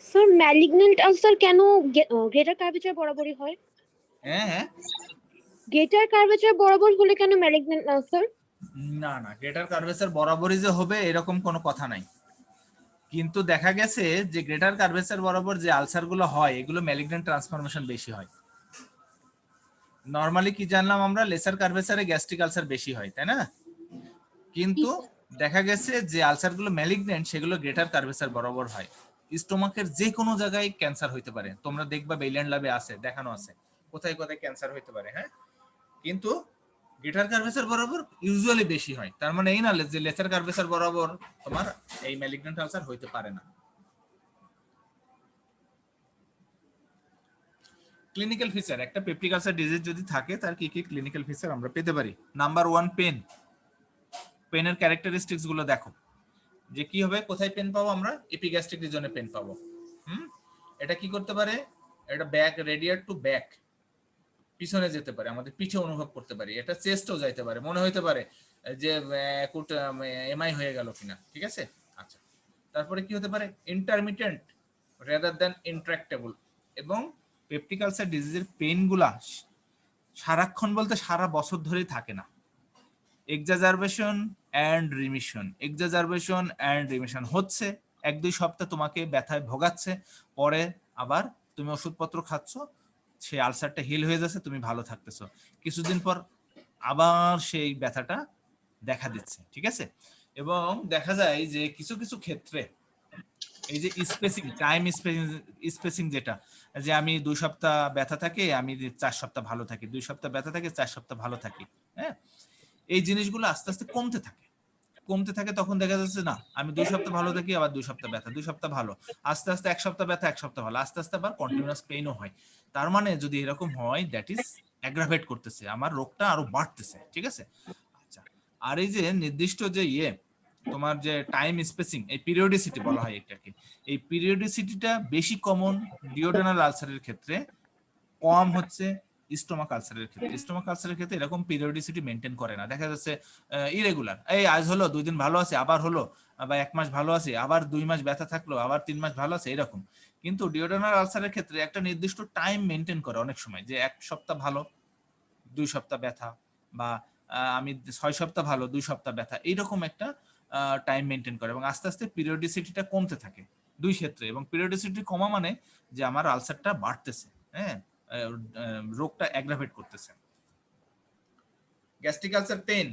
স্যার ম্যালিগন্যান্ট আলসার কেন গ্রেটার কার্ভেচার বরাবরই হয়? হ্যাঁ হ্যাঁ, গ্রেটার কার্ভেচার বরাবর হলে কেন ম্যালিগন্যান্ট আলসার? না না, গ্রেটার কার্ভেচার বরাবরই যে হবে এরকম কোনো কথা নাই, কিন্তু দেখা গেছে যে গ্রেটার কার্ভেচার বরাবর যে আলসার গুলো হয় এগুলো ম্যালিগন্যান্ট ট্রান্সফরমেশন বেশি হয়। নরমালি কি জানলাম আমরা, লেসার কার্ভেচারে গ্যাস্ট্রিক আলসার বেশি হয়, তাই না? কিন্তু দেখা গেছে যে আলসার গুলো ম্যালিগন্যান্ট সেগুলো গ্রেটার কার্ভেচার বরাবর হয়। স্টোমাকের যে কোনো জায়গায় ক্যান্সার হইতে পারে, তোমরা দেখবা বেইল্যান্ড ল্যাবে আছে, দেখানো আছে কোথায় কোথায় ক্যান্সার হইতে পারে, হ্যাঁ, কিন্তু গ্রেটার কার্ভেচার বরাবর ইউজুয়ালি বেশি হয়। তার মানে এই না যে লেসার কার্ভেচার বরাবর তোমার এই ম্যালিগন্যান্ট আলসার হইতে পারে না। ক্লিনিক্যাল ফিচার, একটা পেপটিক আলসার ডিজিজ যদি থাকে তার কি কি ক্লিনিক্যাল ফিচার আমরা পেতে পারি? Number 1, pen. পেনের ক্যারেক্টারিস্টিক্স গুলো দেখো যে কি হবে, কোথায় পেন পাবো আমরা? এপিগ্যাস্ট্রিক রিজনে পেন পাবো। এটা কি করতে পারে? এটা ব্যাক, রেডিয়ার টু ব্যাক, পিছনে যেতে পারে, আমাদের পিঠে অনুভব করতে পারি। এটা চেস্টও যাইতে পারে, মনে হইতে পারে যে এমআই হয়ে গেল কিনা, ঠিক আছে? আচ্ছা, তারপরে কি হতে পারে? Intermittent rather than intractable. এবং পেপটিক আলসার ডিজিজের পেইন গুলা সারাক্ষণ বলতে সারা বছর ধরেই থাকে না। Exacerbation and remission, exacerbation and remission হচ্ছে, 1-2 সপ্তাহ তোমাকে ব্যথায় ভোগাচ্ছে, পরে আবার তুমি ওষুধপত্র খাচ্ছ, সেই আলসারটা হিল হয়ে যাচ্ছে, তুমি ভালো থাকতেছো, কিছুদিন পর আবার সেই ব্যথাটা দেখা দিচ্ছে, ঠিক আছে? এবং দেখা যায় যে কিছু কিছু ক্ষেত্রে এই যে স্পেসিং, টাইম স্পেসিং, যেটা যে আমি 2 সপ্তাহ ব্যথা থাকে, আমি 4 সপ্তাহ ভালো থাকি, 2 সপ্তাহ ব্যথা থাকে, 4 সপ্তাহ ভালো থাকি, হ্যাঁ, এই জিনিসগুলো আস্তে আস্তে কমতে থাকে। তখন দেখা যাচ্ছে না, আমি 2 সপ্তাহ ভালো থাকি, আবার 2 সপ্তাহ ব্যথা, 2 সপ্তাহ ভালো, আস্তে আস্তে 1 সপ্তাহ ব্যথা, 1 সপ্তাহ ভালো, আস্তে আস্তে আবার কন্টিনিউয়াস পেইনও হয়। তার মানে যদি এরকম হয়, দ্যাট ইজ অ্যাগ্রাভেট করতেছে, আমার রোগটা আরো বাড়তেছে, ঠিক আছে? আচ্ছা, আর এই যে নির্দিষ্ট যে তোমার যে টাইম স্পেসিং, এই পিরিয়ডিসিটি বলা হয় এটাকে, এই পিরিয়ডিসিটিটা বেশি কমন ডিওডেনাল আলসারের ক্ষেত্রে, কম হচ্ছে স্টোমাক আলসারের ক্ষেত্রে। স্টোমাক আলসারের ক্ষেত্রে এরকম পিরিয়ডিসিটি মেনটেন করে না, দেখা যাচ্ছে ইরেগুলার, এই আজ হলো, 2 দিন ভালো আছে, আবার হলো, বা 1 মাস ভালো আছে, আবার 2 মাস ব্যথা থাকলো, আবার 3 মাস ভালো আছে, এরকম। কিন্তু ডিওডেনাল আলসারের ক্ষেত্রে একটা নির্দিষ্ট টাইম মেনটেন করে অনেক সময়, যে 1 সপ্তাহ ভালো, 2 সপ্তাহ ব্যথা, বা আমি 6 সপ্তাহ ভালো, 2 সপ্তাহ ব্যথা, এইরকম একটা টাইম মেনটেন করে, এবং আস্তে আস্তে পিরিয়ডিসিটিটা কমতে থাকে 2 ক্ষেত্রে। এবং পিরিয়ডিসিটি কমা মানে যে আমার আলসারটা বাড়তেছে, হ্যাঁ, রোগটা অ্যাগ্রাভেট করতেছে। গ্যাস্ট্রিক আলসার পেন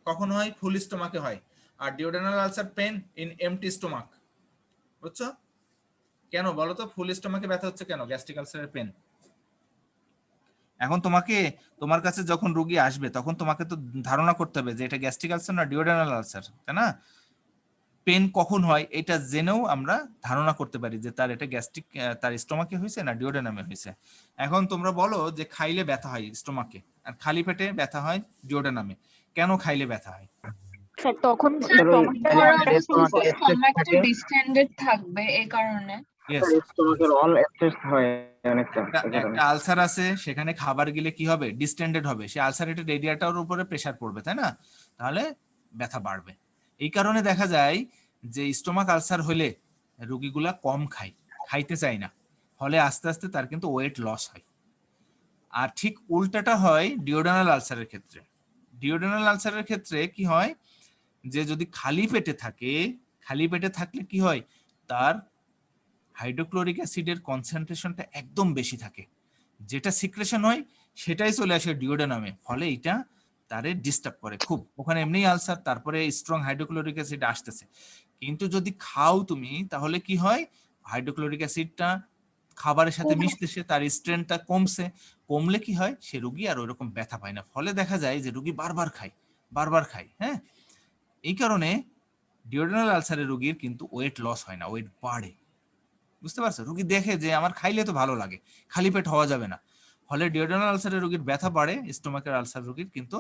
কখন হয়? ফুল স্টোমাকে হয়। আর duodenal ulcer pain in empty stomach. বুঝছো? কেন বলো তো, ফুল স্টোমাকে ব্যথা হচ্ছে কেন গ্যাস্ট্রিক আলসারের পেন? এখন তোমার কাছে যখন রোগী আসবে তখন তোমাকে তো ধারণা করতে হবে যে এটা গ্যাস্ট্রিক আলসার না ডিওডেনাল আলসার, তাই না? পেন কখন হয় এটা জেনেও আমরা ধারণা করতে পারি যে তার এটা গ্যাস্ট্রিক, তার স্টোমাকে হয়েছে না ডিওডেনামে হয়েছে। এখন তোমরা বলো যে খাইলে ব্যথা হয় স্টোমাকে, আর খালি পেটে ব্যথা হয় ডিওডেনামে। কেন খাইলে ব্যথা হয়? স্যার তখন স্টমাকটা ডিস্টেন্ডেড থাকবে, এই কারণে। স্টমাকের অল স্ট্রেস হয় অনেকটা। একটা আলসার আছে, সেখানে খাবার গেলে কি হবে? ডিস্টেন্ডেড হবে, সেই আলসারেটেড এরিয়াটার উপরে প্রেসার পড়বে, তাই না? তাহলে ব্যথা বাড়বে। এই কারণে দেখা যায় যে স্টোমাক আলসার হলে রোগীগুলা কম খাইতে চায় না, ফলে আস্তে আস্তে তার কিন্তু ওয়েট লস হয়। আর ঠিক উল্টাটা হয় ডিওডেনাল আলসারের ক্ষেত্রে। ডিওডেনাল আলসারের ক্ষেত্রে কি হয়, যে যদি খালি পেটে থাকলে কি হয়, তার হাইড্রোক্লোরিক অ্যাসিডের কনসেন্ট্রেশনটা একদম বেশি থাকে, যেটা সিক্রেশন হয় সেটাই চলে আসে ডিওডেনামে, ফলে এটা তারে ডিস্টার্ব করে খুব। ওখানে এমনি আলসার, তারপরে স্ট্রং হাইড্রোক্লোরিক অ্যাসিড আসতেছে। কিন্তু যদি খাও তুমি, তাহলে কি হয়, হাইড্রোক্লোরিক অ্যাসিডটা খাবারের সাথে মিশতেছে, তার স্ট্রেনটা কমলে কি হয়, সে রোগী আর ওইরকম ব্যথা পায় না, ফলে দেখা যায় যে রোগী বারবার খায়। হ্যাঁ, এই কারণে ডিওড্রেনাল আলসারের রোগীর কিন্তু ওয়েট লস হয় না, ওয়েট বাড়ে। বুঝতে পারছো? রোগী দেখে যে আমার খাইলে তো ভালো লাগে, খালি পেট হওয়া যাবে না, ফলে ডিওড্রেনাল আলসারের রোগীর ব্যথা বাড়ে, স্টোমাকের আলসার রোগীর কিন্তু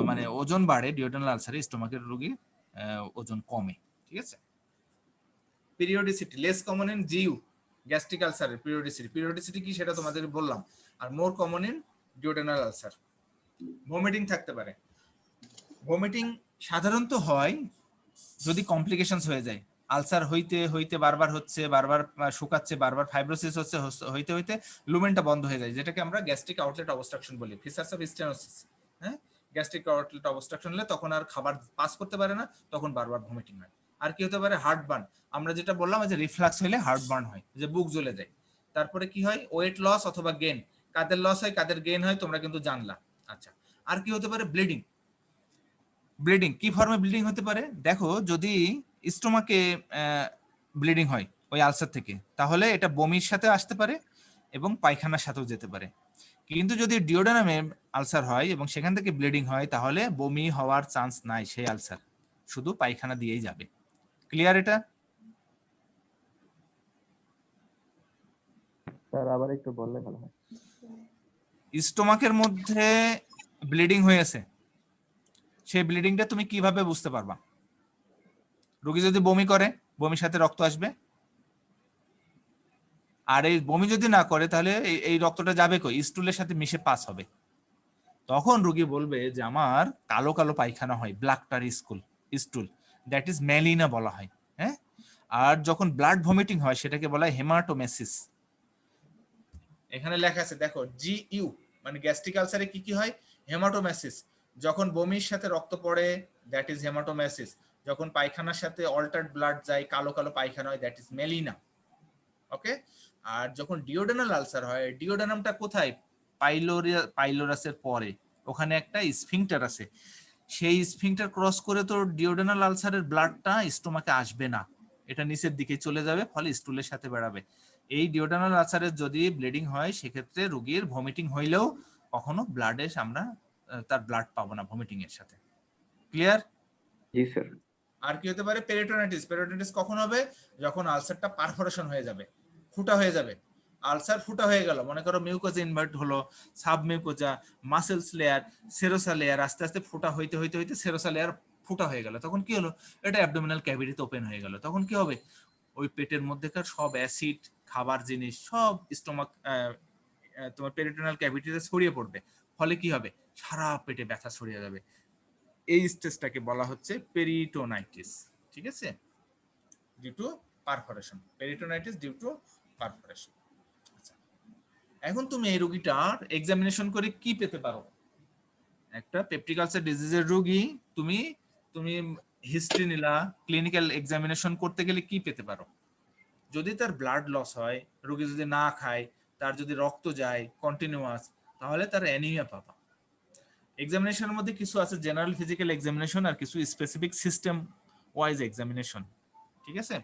মানে ওজন বাড়ে, ডিওড্রেনাল আলসারে স্টোমাকের রোগীর ওজন কমে। ঠিক আছে। Periodicity less common in GU, gastric আলসারের পিরিয়ডিসিটি কি সেটা তোমাদের বললাম, আর more common in duodenal ulcer. Vomiting থাকতে পারে। ভমিটিং সাধারণত হয় যদি কমপ্লিকেশনস হয়ে যায়, আলসার হইতে বারবার হচ্ছে, বারবার শুকাচ্ছে, বারবার ফাইব্রোসিস হইতে লুমেনটা বন্ধ হয়ে যায়, যেটাকে আমরা গ্যাস্ট্রিক আউটলেট অবস্ট্রাকশন বলি, ফিসার্স অফ স্টেনোসিস। হ্যাঁ, গ্যাস্ট্রিক আউটলেট অবস্ট্রাকশন হলে তখন আর খাবার পাস করতে পারে না, তখন বারবার ভমিটিং হয়। আর কি হতে পারে, হার্ট বার্ন, আমরা যেটা বললাম যে রিফ্লাক্স হলে হার্ট বার্ন হয়, যে বুক জ্বলে যায়। তারপরে কি হয়, ওয়েট লস অথবা গেইন, কাদের লস হয় কাদের গেইন হয় তোমরা কিন্তু জানলা। আচ্ছা, আর কি হতে পারে, ব্লিডিং কি ফর্মে ব্লিডিং হতে পারে, দেখো যদি স্টোমাকে ব্লিডিং হয় ওই আলসার থেকে, তাহলে এটা বমির সাথে আসতে পারে এবং পায়খানার সাথেও যেতে পারে। কিন্তু যদি ডিওডেনামে আলসার হয় এবং সেখান থেকে ব্লিডিং হয়, তাহলে বমি হওয়ার চান্স নাই, সেই আলসার শুধু পায়খানা দিয়েই যাবে। ক্লিয়ার এটা? স্যার আবার একটু বললে ভালো হয়। স্টোমাকের মধ্যে ব্লিডিং হয়েছে, সেই ব্লিডিংটা তুমি কিভাবে বুঝতে পারবা? রোগী যদি বমি করে, বমির সাথে রক্ত আসবে, আর এই বমি যদি না করে তাহলে এই রক্তটা যাবে কই, স্টুলের সাথে মিশে পাস হবে। তখন রোগী বলবে যে আমার কালো কালো পায়খানা হয়, ব্ল্যাকটার স্টুল, দ্যাট ইজ মেলিনা বলা হয়। হ্যাঁ, আর যখন ব্লাড ভমিটিং হয় সেটাকে বলা হয় হেমাটোমেসিস। এখানে লেখা আছে দেখো, জিইউ মানে গ্যাস্ট্রিক আলসারে কি হয়, হেমাটোমেসিস। যখন বমির সাথে রক্ত পড়ে দ্যাট ইজ হেমাটোমেসিস, যখন পায়খানার সাথে অল্টার্ড ব্লাড যায়, কালো কালো পায়খানা হয়, দ্যাট ইজ মেলিনা। ওকে। আর যখন ডিওডেনাল আলসার হয়, ডিওডেনামটা কোথায়, পাইলোরাসের পরে, ওখানে একটা স্ফিংটার আছে, সেই স্ফিংটার ক্রস করে তো ডিওডেনাল আলসারের ব্লাডটা স্টোমাকে আসবে না, এটা নিচের দিকে চলে যাবে, ফলে স্টুলের সাথে বেরাবে। এই ডিওডেনাল আলসারের যদি ব্লিডিং হয়, সেক্ষেত্রে রোগীর ভমিটিং হইলেও কখনো ব্লাডে আমরা তার ব্লাড পাবো না ভমিটিং এর সাথে। ক্লিয়ার? জি স্যার। আর কি হতে পারে, পেরিটোনাইটিস কখন হবে, যখন আলসারটা পারফোরেশন হয়ে যাবে, ফুটা হয়ে যাবে। আলসার ফুটা হয়ে গেল, মনে করো মিউকোজা ইনভার্ট হলো, সাবমিউকোজা, মাসেলস লেয়ার, সেরোসা লেয়ার, আস্তে আস্তে ফুটা হইতে সেরোসা লেয়ার ফুটা হয়ে গেল, তখন কি হলো, এটা অ্যাবডোমিনাল ক্যাভিটিতে ওপেন হয়ে গেল। তখন কি হবে, ওই পেটের মধ্যেকার সব অ্যাসিড, খাবার জিনিস সব স্টোমাক তোমার পেরিটোনাল ক্যাভিটিতে ছড়িয়ে পড়বে, ফলে কি হবে, সারা পেটে ব্যথা ছড়িয়ে যাবে। এই স্টেজটাকে বলা হচ্ছে পেরিটোনাইটিস। ঠিক আছে, due to perforation, peritonitis due to perforation. আচ্ছা, এখন তুমি এই রোগীটার এক্সামিনেশন করে কি পেতে পারো? একটা পেপটিক আলসার ডিজিজের রোগী, তুমি হিস্ট্রি নিলা, ক্লিনিক্যাল এক্সামিনেশন করতে গেলে কি পেতে পারো? যদি তার ব্লাড লস হয়, রোগী যদি না খায়, তার যদি রক্ত যায় কন্টিনিউয়াস, তাহলে তার অ্যানিমিয়া পাবা। এক্সামিনেশনের মধ্যে কিছু আছে জেনারেল ফিজিক্যাল এক্সামিনেশন আর কিছু স্পেসিফিক সিস্টেম ওয়াইজ এক্সামিনেশন। ঠিক আছে,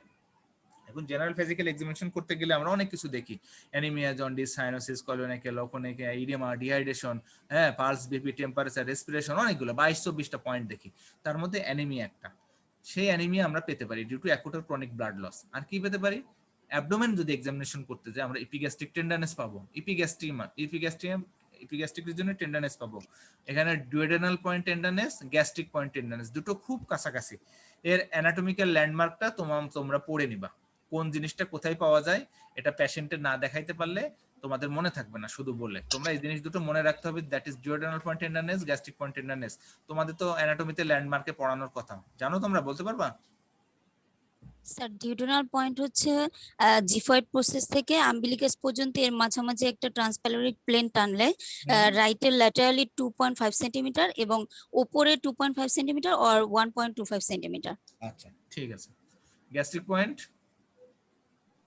এখন জেনারেল ফিজিক্যাল এক্সামিনেশন করতে গেলে আমরা অনেক কিছু দেখি, anaemia, jaundice, cyanosis, কলোনিক্যাল, ওকোনিকা, edema, dehydration, হ্যাঁ, পালস, বিপি, টেম্পারেচার, রেসপিরেশন, অনেকগুলো 22-24টা পয়েন্ট দেখি, তার মধ্যে অ্যানিমিয়া একটা। সেই অ্যানিমিয়া আমরা পেতে পারি due to acute or chronic blood loss. আর কি পেতে পারি, অ্যাবডোমেন যদি এক্সামিনেশন করতে যাই, আমরা ইপিগ্যাস্ট্রিক টেন্ডারনেস পাবো, ইপিগ্যাস্ট্রিকের জন্য টেন্ডারনেস পাবো। এখানে duodenal point tenderness, gastric point tenderness, দুটো খুব কাছাকাছি। এর অ্যানাটমিক্যাল ল্যান্ডমার্কটা তোমরা পড়ে নিবা, কোন জিনিসটা কোথায় পাওয়া যায়। এটা পেশেন্টের না দেখাইতে পারলে তোমাদের মনে থাকবে না, শুধু বলে তোমরা এই জিনিস দুটো মনে রাখতে হবে, that is duodenal point tenderness, gastric point tenderness. তোমাদের তো অ্যানাটমিতে ল্যান্ডমার্কে পড়ানোর কথা, জানো তোমরা, বলতে পারবা? স্যার ডিউডেনাল পয়েন্ট হচ্ছে জিফয়েড প্রসেস থেকে আম্বিলিকাস পর্যন্ত এর মাঝামাঝি একটা ট্রান্সপ্যালোরিক প্লেন টানলে রাইটের ল্যাটারালি 2.5 সেন্টিমিটার এবং উপরে 2.5 সেন্টিমিটার অর 1.25 সেন্টিমিটার। আচ্ছা, ঠিক আছে। গ্যাস্ট্রিক পয়েন্ট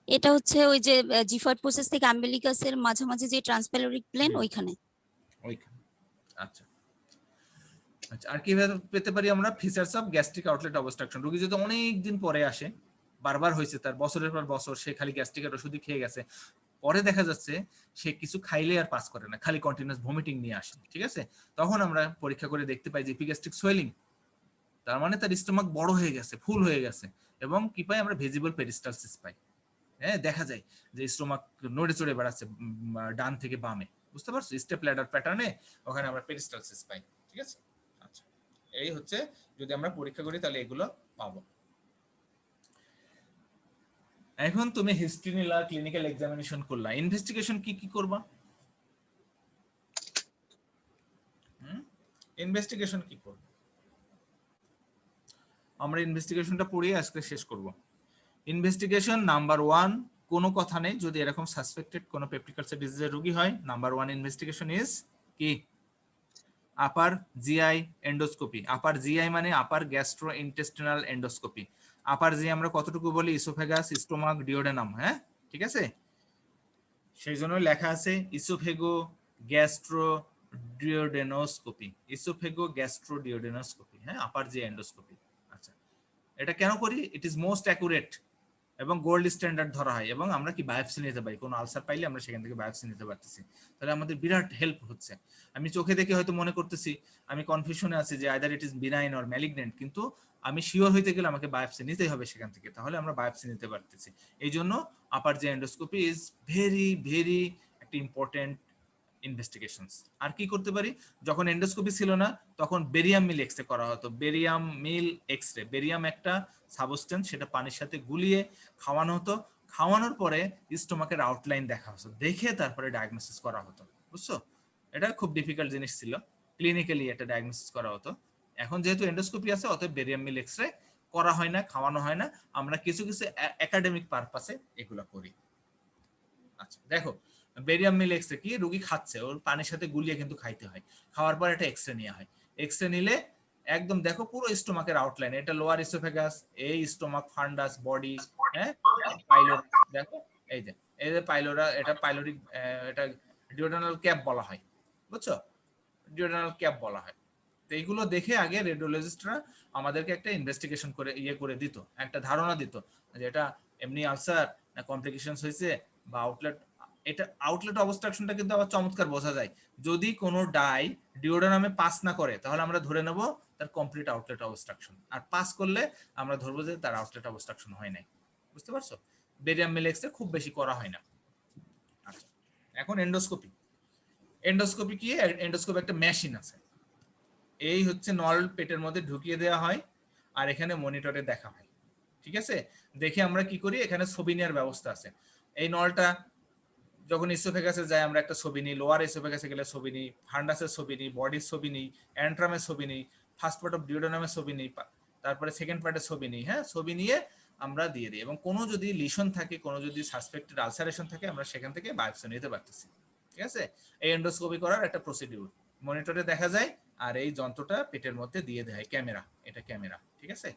এটা হচ্ছে ওই যে জিফয়েড প্রসেস থেকে আম্বিলিকাসের মাঝামাঝি যে ট্রান্সপ্যালোরিক প্লেন, ওইখানে। আচ্ছা আচ্ছা, আর কি পেতে পারি আমরা, features of gastric outlet obstruction. রোগী যদি অনেক দিন পরে আসে, বারবার হয়েছে তার, বছরের পর বছর সে খালি গ্যাস্ট্রিকের ওষুধই খেয়ে গেছে, পরে দেখা যাচ্ছে সে কিছু খাইলে আর পাস করে না, খালি কন্টিনিউয়াস ভমিটিং নিয়ে আসে, ঠিক আছে, তখন আমরা পরীক্ষা করে দেখতে পাই যে ইপিগ্যাস্ট্রিক সোয়েলিং, তার মানে তার স্টোমাক বড় হয়ে গেছে, ফুল হয়ে গেছে, এবং কি পাই আমরা ভিজিবল পেরিস্টালসিস পাই। হ্যাঁ, দেখা যায় যে স্টোমাক নড়ে চড়ে বেড়াচ্ছে ডান থেকে বামে, বুঝতে পারছো, স্টেপ ল্যাডার প্যাটার্নে ওখানে আমরা পেরিস্টালসিস পাই, ঠিক আছে। আচ্ছা, এই হচ্ছে যদি আমরা পরীক্ষা করি তাহলে এগুলো পাবো। এখন তুমি হিস্ট্রি নিলা, ক্লিনিক্যাল এক্সামিনেশন করলা, ইনভেস্টিগেশন কি কি করবা? ইনভেস্টিগেশন কি করব? আমরা ইনভেস্টিগেশনটা পড়িয়ে আজকে শেষ করব। ইনভেস্টিগেশন নাম্বার 1, কোনো কথা নেই, যদি এরকম সাসপেক্টেড কোনো পেপটিক আলসার ডিজিজের রোগী হয়, নাম্বার 1 ইনভেস্টিগেশন ইজ কি? আপার জিআই এন্ডোস্কোপি। আপার জিআই মানে আপার গ্যাস্ট্রো ইন্টেস্টিনাল এন্ডোস্কোপি। আপার জিআই আমরা কতটুকু বলি? ইসোফেগাস, স্টোমাক, ডিওডেনাম, হ্যাঁ ঠিক আছে, সেই জন্য লেখা আছে ইসোফেগো গ্যাস্ট্রো ডিওডেনোস্কোপি, ইসোফেগো গ্যাস্ট্রো ডিওডেনোস্কোপি, হ্যাঁ, আপার জিআই এন্ডোস্কোপি। আচ্ছা, এটা কেন করি? ইট ইজ মোস্ট অ্যাকুরেট এবং গোল্ড স্ট্যান্ডার্ড ধরা হয়, এবং আমরা কি বায়োপসি নিতে পারি, কোনো আলসার পাইলে আমরা সেখান থেকে বায়োপসি নিতে পারতেছি, তাহলে আমাদের বিরাট হেল্প হচ্ছে। আমি চোখে দেখে হয়তো মনে করতেছি, আমি কনফিউশনে আছি যে either it is benign or malignant, কিন্তু আমি শিওর হইতে গেলে আমাকে বায়োপসি নিতেই হবে সেখান থেকে, তাহলে আমরা বায়োপসি নিতে পারতেছি। এই জন্য আপার যে এন্ডোস্কোপি ইজ ভেরি ভেরি একটা ইম্পর্টেন্ট ইনভেস্টিগেশনস। আর কি করতে পারি? যখন এন্ডোস্কোপি ছিল না তখন বেরিয়াম মিল এক্সরে করা হতো। বেরিয়াম মিল এক্সরে, বেরিয়াম একটা সাবস্টেন্স, সেটা পানির সাথে গুলিয়ে খাওয়ানো হতো, খাওয়ানোর পরে স্টোমাকের আউটলাইন দেখা হতো, দেখে তারপরে ডায়াগনোসিস করা হতো, বুঝছো? এটা খুব ডিফিকাল্ট জিনিস ছিল, ক্লিনিক্যালি এটা ডায়াগনোসিস করা হতো। এখন যেহেতু এন্ডোস্কোপি আছে, অতএব বেরিয়াম মিল এক্সরে করা হয় না, খাওয়ানো হয় না, আমরা কিছু কিছু একাডেমিক পারপাসে এগুলো করি। আচ্ছা দেখো, বেরিয়াম মিল এক্সরে কি? রোগী খাচ্ছে, ওর পানির সাথে গুলিয়ে কিন্তু খাইতে হয়, খাওয়ার পর একটা এক্সরে নেওয়া হয়, এক্সরে নিলে একদম দেখো পুরো স্টোমাকের আউটলাইন, এটা লোয়ার ইসোফেগাস, এই স্টোমাক, ফান্ডাস, বডি, হ্যাঁ, পাইলোরা, দেখো এই যে পাইলোরা, এটা পাইলোরিক, এটা ডিওডেনাল ক্যাপ বলা হয়, বুঝছো, ডিওডেনাল ক্যাপ বলা হয়। তো এইগুলো দেখে আগে রেডিওলজিস্টরা আমাদেরকে একটা ইনভেস্টিগেশন করে করে দিত, একটা ধারণা দিত যে এটা এমনি আলসার না কমপ্লিকেশনস হয়েছে বা আউটলেট। এটা আউটলেট অবস্ট্রাকশনটা কিন্তু আবার চমৎকার বোঝা যায়, যদি কোনো ডাই ডিওডেনামে পাস না করে তাহলে আমরা ধরে নেব তার কমপ্লিট আউটলেট অবস্ট্রাকশন, আর পাস করলে আমরা ধরবো যে তার আউটলেট অবস্ট্রাকশন হয় নাই, বুঝতে পারছো? বেরিয়াম মিল এক্সরে খুব বেশি করা হয় না। আচ্ছা, এখন এন্ডোস্কোপি। এন্ডোস্কোপি কি? এন্ডোস্কোপি একটা মেশিন আছে, এই হচ্ছে নল পেটের মধ্যে ঢুকিয়ে দেওয়া হয়, আর এখানে মনিটরে দেখা হয়, ঠিক আছে। দেখে আমরা কি করি, এখানে ছবি নেওয়ার ব্যবস্থা আছে। এই নলটা যখন ইসোফেগাসে যায় আমরা একটা ছবি নিই, লোয়ার ইসোফেগাসে গেলে ছবি নিই, ফান্ডাসের ছবি নিই, বডির ছবি নিই, অ্যান্ট্রামের ছবি নিই, ফার্স্ট পার্ট অফ ডিওডেনামের ছবি নিই, তারপরে সেকেন্ড পার্টের ছবি নিই, হ্যাঁ, ছবি নিয়ে আমরা দিয়ে দিই, এবং কোনো যদি লিশন থাকে, কোনো যদি সাসপেক্টেড আলসারেশন থাকে, আমরা সেখান থেকে বায়োপসি নিতে পারতেছি, ঠিক আছে। এই এন্ডোস্কোপি করার একটা প্রসিডিউর, মনিটরে দেখা যায়, আর এই যন্ত্রটা পেটের মধ্যে দিয়ে দেয় ক্যামেরা, এটা ক্যামেরা, ঠিক আছে।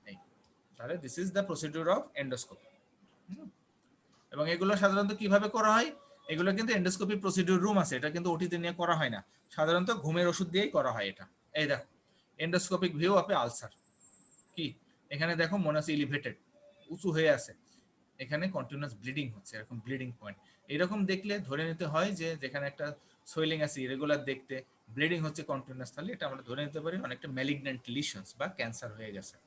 এই তাহলে this is the procedure of endoscopy. এবং এগুলো সাধারণত কিভাবে করা হয়? এগুলো কিন্তু এন্ডোস্কোপি প্রসিডিউর রুম আছে, এটা কিন্তু ওটিতে নিয়ে করা হয় না, সাধারণত ঘুমের ওষুধ দিয়েই করা হয় এটা। এই দেখো endoscopic view of A ulcer, কি এখানে দেখো মনে হচ্ছে এলিভেটেড, উঁচু হয়ে আছে, এখানে কন্টিনিউয়াস ব্লিডিং হচ্ছে, এরকম ব্লিডিং পয়েন্ট, এরকম দেখলে ধরে নিতে হয় যে যেখানে একটা সোয়েলিং আছে ইরেগুলার দেখতে, ব্লিডিং হচ্ছে কন্টিনিউয়াস, তাহলে এটা আমরা ধরে নিতে পারি অনেকটা ম্যালিগন্যান্ট লিশনস বা ক্যান্সার হয়ে গেছে।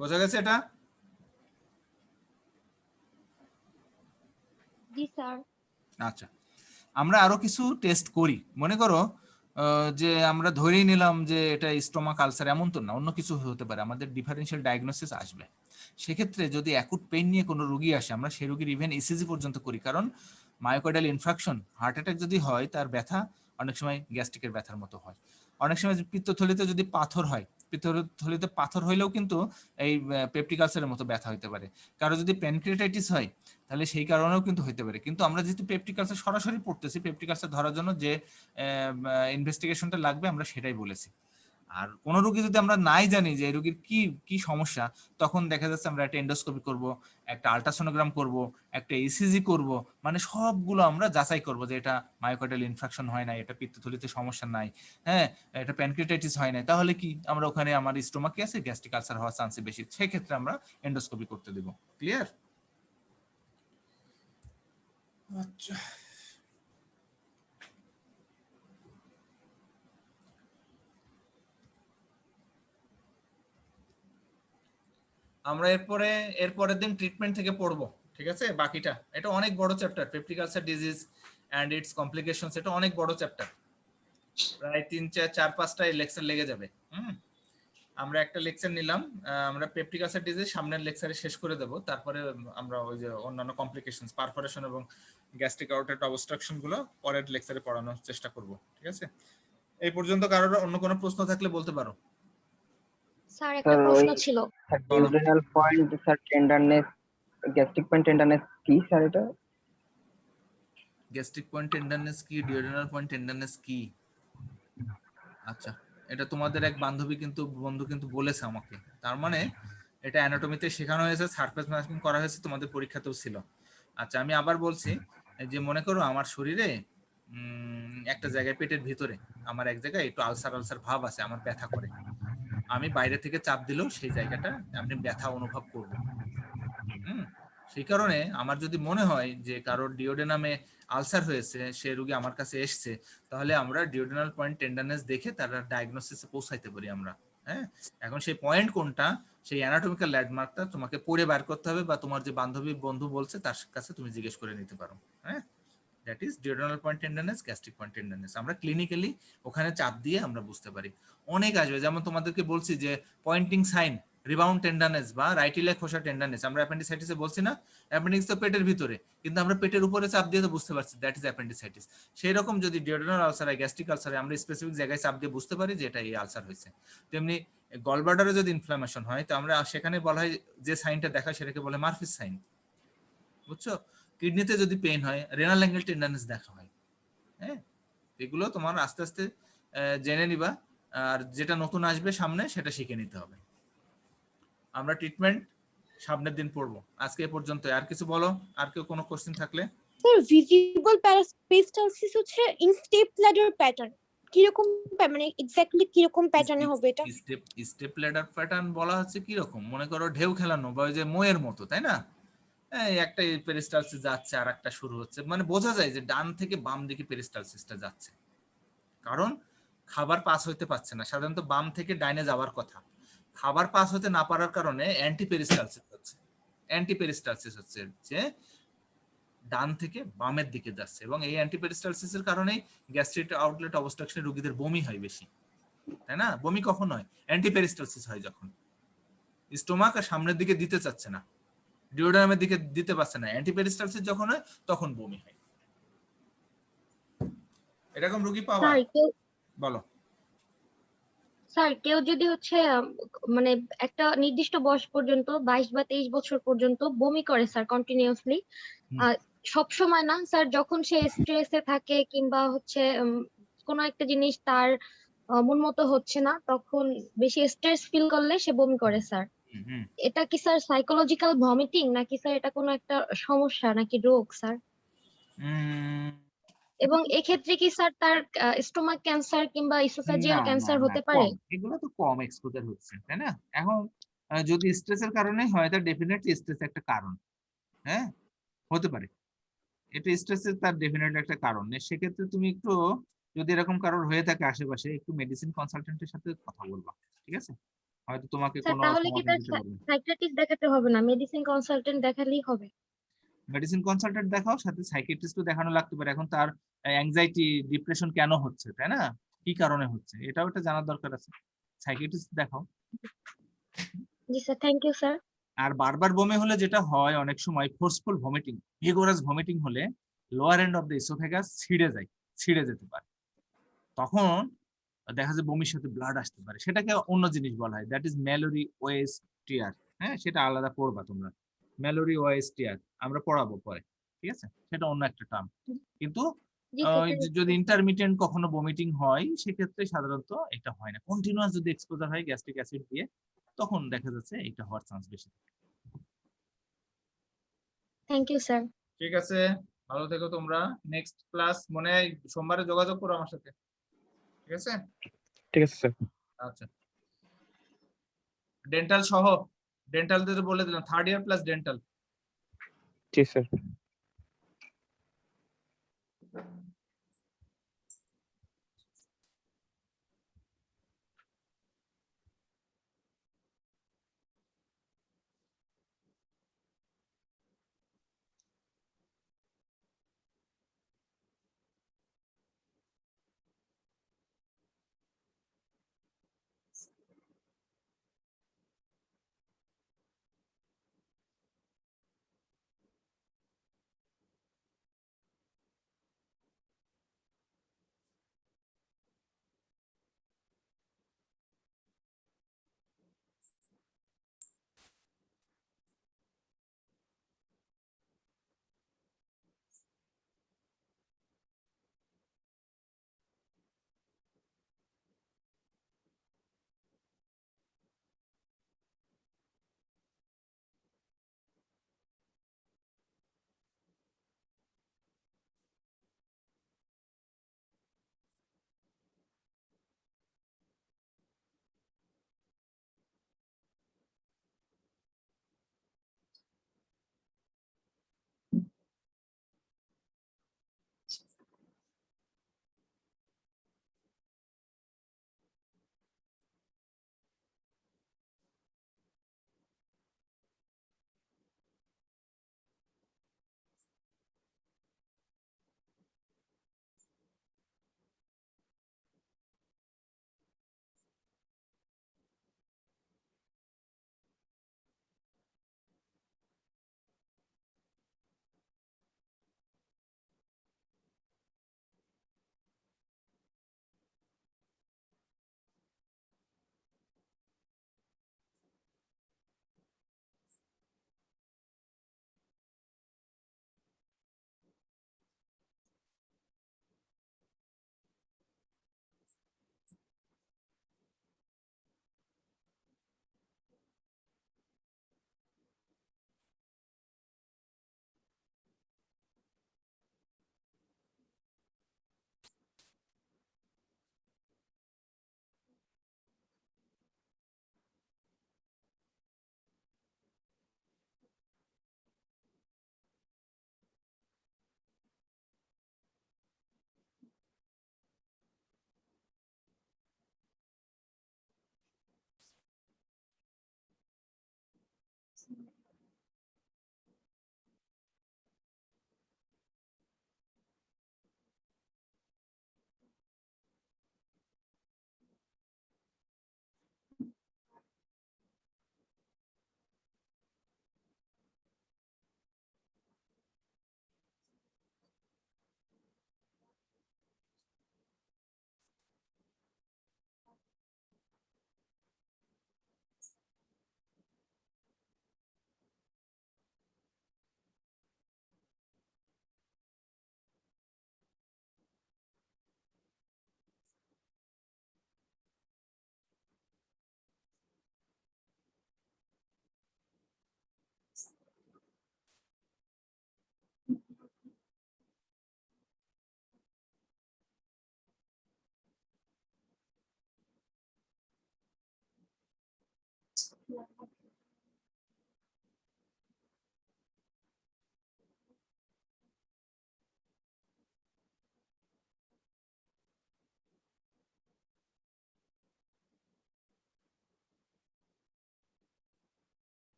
বোঝা গেছে এটা? জি স্যার। আচ্ছা, আমরা আরো কিছু টেস্ট করি, মনে করো যে আমরা ধরেই নিলাম যে এটা স্টোমাক আলসার, এমন তো না, অন্য কিছু হতে পারে, আমাদের ডিফারেন্সিয়াল ডায়াগনোসিস আসবে। সেক্ষেত্রে যদি অ্যাকুট পেইন নিয়ে কোনো রোগী আসে, আমরা সেই রোগীর ইভেন ইসিজি পর্যন্ত করি, কারণ মায়োকার্ডিয়াল ইনফ্রাকশন, হার্ট অ্যাটাক যদি হয় তার ব্যথা অনেক সময় গ্যাস্ট্রিকের ব্যথার মতো হয়, অনেক সময় পিত্তথলিতে যদি পাথর হয়, পিত্তথলিতে পাথর হইলেও কিন্তু এই পেপটিক আলসারের মতো ব্যথা হতে পারে। কারো যদি প্যানক্রিয়াটাইটিস হয় তাহলে সেই কারণেও কিন্তু হতে পারে। কিন্তু আমরা যেহেতু পেপটিক আলসার সরাসরি পড়তেছি, পেপটিক আলসার ধরার জন্য যে ইনভেস্টিগেশনটা লাগবে আমরা সেটাই বলেছি। আর কোন রোগী যদি আমরা নাই জানি যে এই রোগীর কি কি সমস্যা, তখন দেখা যাচ্ছে আমরা একটা এন্ডোস্কোপি করব, একটা আল্ট্রাসোনোগ্রাম করব, একটা ইসিজি করব, মানে সবগুলো আমরা যাচাই করব যে এটা মায়োকার্ডিয়াল ইনফ্রাকশন হয় নাই, এটা পিত্তথলিতে সমস্যা নাই, হ্যাঁ, এটা প্যানক্রিয়াটাইটিস হয় নাই, তাহলে কি আমরা ওখানে আমার স্টোমাকে আছে গ্যাস্ট্রিক আলসার হওয়ার চান্স বেশি, সেই ক্ষেত্রে আমরা এন্ডোস্কোপি করতে দেব। ক্লিয়ার? আচ্ছা, আমরা এরপরের দিন ট্রিটমেন্ট থেকে পড়বো, ঠিক আছে? বাকিটা এটা অনেক বড় chapter, peptic ulcer disease and its complications, এটা অনেক বড় চ্যাপ্টার, প্রায় 3-4-5টা লেকচার লেগে যাবে। আমরা একটা লেকচার নিলাম, আমরা পেপটিক আলসার ডিজিজ সামনের লেকচারে শেষ করে দেব, তারপরে আমরা ওই যে অন্যান্য কমপ্লিকেশনস, পারফোরেশন এবং গ্যাস্ট্রিক আউটলেট অবস্ট্রাকশন গুলো পরের লেকচারে পড়ানোর চেষ্টা করব, ঠিক আছে? এই পর্যন্ত কারোর অন্য কোনো প্রশ্ন থাকলে বলতে পারো। স্যার একটা প্রশ্ন ছিল। Duodenal point sir tenderness, gastric point tenderness কি স্যার এটা? গ্যাস্ট্রিক পয়েন্ট টেন্ডারনেস কি, ডিউডেনাল পয়েন্ট টেন্ডারনেস কি? আচ্ছা, এটা তোমাদের এক বন্ধু কিন্তু বলেছে আমাকে, তার মানে এটা অ্যানাটমিতে শেখানো হয়েছে, সারফেস ম্যাপিং করা হয়েছে, তোমাদের পরীক্ষাতেও ছিল। আচ্ছা, আমি আবার বলছি, যে মনে করো আমার শরীরে একটা জায়গায় পেটের ভিতরে আমার এক জায়গায় একটু আলসার ভাব আছে, আমার ব্যথা করে, আমি বাইরে থেকে চাপ দিলেও সেই জায়গাটা আপনি ব্যথা অনুভব করবেন। সেই কারণে আমার যদি মনে হয় যে কারোর ডিওডেনামে আলসার হয়েছে, সে রোগী আমার কাছে এসছে, তাহলে আমরা ডিওডেনাল পয়েন্ট টেন্ডারনেস দেখে তার ডায়াগনোসিসে পৌঁছাইতে পারি আমরা। হ্যাঁ, এখন সেই পয়েন্ট কোনটা, সেই অ্যানাটমিক্যাল ল্যান্ডমার্কটা তোমাকে পড়ে বার করতে হবে, বা তোমার যে বন্ধু বলছে তার কাছে তুমি জিজ্ঞেস করে নিতে পারো। হ্যাঁ, that is duodenal point tenderness, gastric point tenderness. আমরা ক্লিনিক্যালি ওখানে চাপ দিয়ে আমরা বুঝতে পারি। অনেক আসবে, যেমন তোমাদেরকে বলছি যে পয়েন্টিং সাইন, রিবাউন্ড টেন্ডারনেস বা রাইট ইলিয়াক ফোসা টেন্ডারনেস, আমরা অ্যাপেন্ডিসাইটিসে বলছি না, অ্যাপেন্ডিক্স তো পেটের ভিতরে, কিন্তু আমরা পেটের উপরে চাপ দিয়ে তো বুঝতে পারছি দ্যাট ইজ অ্যাপেন্ডিসাইটিস। সেই রকম যদি ডিওডেনাল আলসার হয়, গ্যাস্ট্রিক আলসার হয়, আমরা স্পেসিফিক জায়গায় চাপ দিয়ে বুঝতে পারি যে এটা এই আলসার হয়েছে। তেমনি গলব্লাডারে যদি ইনফ্লামেশন হয়, তো আমরা সেখানে বলা হয় যে সাইনটা দেখায় সেটাকে বলে মার্ফিস সাইন, বুঝছো? কিডনিতে যদি পেইন হয়, রেনাল অ্যাঙ্গেল টেন্ডারনেস দেখা হয়। হ্যাঁ, এগুলো তোমার আস্তে আস্তে জেনে নিবা, আর যেটা নতুন আসবে সামনে সেটা শিখে নিতে হবে। আমরা ট্রিটমেন্ট সামনের দিন পড়বো। আজকে এ পর্যন্ত। আর কিছু বলো, আর কেউ কোনো কোশ্চেন থাকলে? স্যার ভিজিবল প্যারাস্পেস্টালসিস হচ্ছে ইন স্টেপ ল্যাডার প্যাটার্ন, কিরকম মানে এক্স্যাক্টলি কিরকম প্যাটার্নে হবে এটা? স্টেপ ল্যাডার প্যাটার্ন বলা হচ্ছে কি রকম, মনে করো ঢেউ খেলানো বা ওই যে ময়ের মতো, তাই না? একটা পেরিস্টালসিস যাচ্ছে আর একটা শুরু হচ্ছে, মানে বোঝা যায় যে ডান থেকে বাম দিকে পেরিস্টালসিসটা যাচ্ছে, কারণ খাবার পাস হইতে পারছে না। সাধারণত বাম থেকে ডাইনে যাওয়ার কথা, খাবার পাস হতে না পারার কারণে অ্যান্টিপেরিস্টালসিস হচ্ছে। অ্যান্টিপেরিস্টালসিস হচ্ছে যে ডান থেকে বামের দিকে যাচ্ছে, এবং এই অ্যান্টিপেরিস্টালসিসের কারণেই গ্যাস্ট্রিক আউটলেট অবস্ট্রাকশনে রোগীদের বমি হয় বেশি, তাই না? বমি কখন হয়? অ্যান্টিপেরিস্টালসিস হয় যখন স্টোমাক আর সামনের দিকে দিতে চাচ্ছে না, ডিওডেনামের দিকে দিতে পারছে না। অ্যান্টিপেরিস্টালসিস যখন হয় তখন বমি হয়। এরকম রোগী পাওয়া। বলো স্যার কেউ যদি হচ্ছে মানে একটা নির্দিষ্ট বয়স পর্যন্ত 22 বা 23 বছর পর্যন্ত বমি করে স্যার কন্টিনিউয়াসলি, সব সময় না স্যার, যখন সে স্ট্রেসে থাকে কিংবা হচ্ছে কোনো একটা জিনিস তার মন মতো হচ্ছে না, তখন বেশি স্ট্রেস ফিল করলে সে বমি করে স্যার। এটা কি স্যার সাইকোলজিক্যাল ভমিটিং, নাকি স্যার এটা কোনো একটা সমস্যা নাকি রোগ স্যার? এবং এক্ষেত্রে কি স্যার তার স্টোমাক ক্যান্সার কিংবা ইসোফেজিয়াল ক্যান্সার হতে পারে? এগুলো তো কম এক্সপোজার হচ্ছে, তাই না? এখন যদি স্ট্রেসের কারণে হয়, তা ডেফিনেটলি স্ট্রেস একটা কারণ, হ্যাঁ, হতে পারে। এটা স্ট্রেসের তার ডেফিনেটলি একটা কারণ। সেক্ষেত্রে তুমি একটু, যদি এরকম কারোর হয়ে থাকে আশেপাশে, একটু মেডিসিন কনসালটেন্টের সাথে কথা বলবা, ঠিক আছে? হয়তো তোমাকে কোনো তাহলে কি তার সাইকিয়াট্রিস্ট দেখাতে হবে না, মেডিসিন কনসালটেন্ট দেখালেই হবে? মেডিসিন কনসালটেন্ট দেখাও, সাথে সাইকিয়াট্রিস্টও দেখানো লাগতে পারে। এখন তার অ্যাংজাইটি ডিপ্রেশন কেন হচ্ছে, তাই না? কি কারণে হচ্ছে, এটাও একটা জানার দরকার আছে। সাইকিয়াট্রিস্ট দেখাও। জি স্যার, থ্যাংক ইউ স্যার। আর বারবার বমি হলে যেটা হয়, অনেক সময় ফোর্সফুল ভমিটিং, ভিগোরাস ভমিটিং হলে lower end of the oesophagus ছিঁড়ে যেতে পারে, তখন দেখা যায় বমির সাথে ব্লাড আসতে পারে। সেটাকে অন্য জিনিস বলা হয়, দ্যাট ইজ ম্যালোরি ওয়েস টিয়ার। হ্যাঁ, সেটা আলাদা পড়বা তোমরা, ম্যালোরি ওয়েস টিয়ার আমরা পড়াবো পরে, ঠিক আছে? সেটা অন্য একটা টার্ম। কিন্তু জি স্যার যদি ইন্টারমিটেন্ট কখনো ভমিটিং হয় সেক্ষেত্রে সাধারণত এটা হয় না। কন্টিনিউয়াস যদি এক্সপোজার হয় গ্যাস্ট্রিক অ্যাসিড দিয়ে তখন দেখা যাচ্ছে এটা হওয়ার চান্স বেশি। Thank you sir. ঠিক আছে, ভালো থেকো তোমরা। নেক্সট ক্লাস মনে হয় সোমবারে যোগাযোগ করো আমার সাথে, ঠিক আছে? ঠিক আছে স্যার। আচ্ছা, ডেন্টাল সহ, ডেন্টাল দিতে বলে দিলাম, 3rd ইয়ার প্লাস ডেন্টাল। জি স্যার।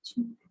আচ্ছা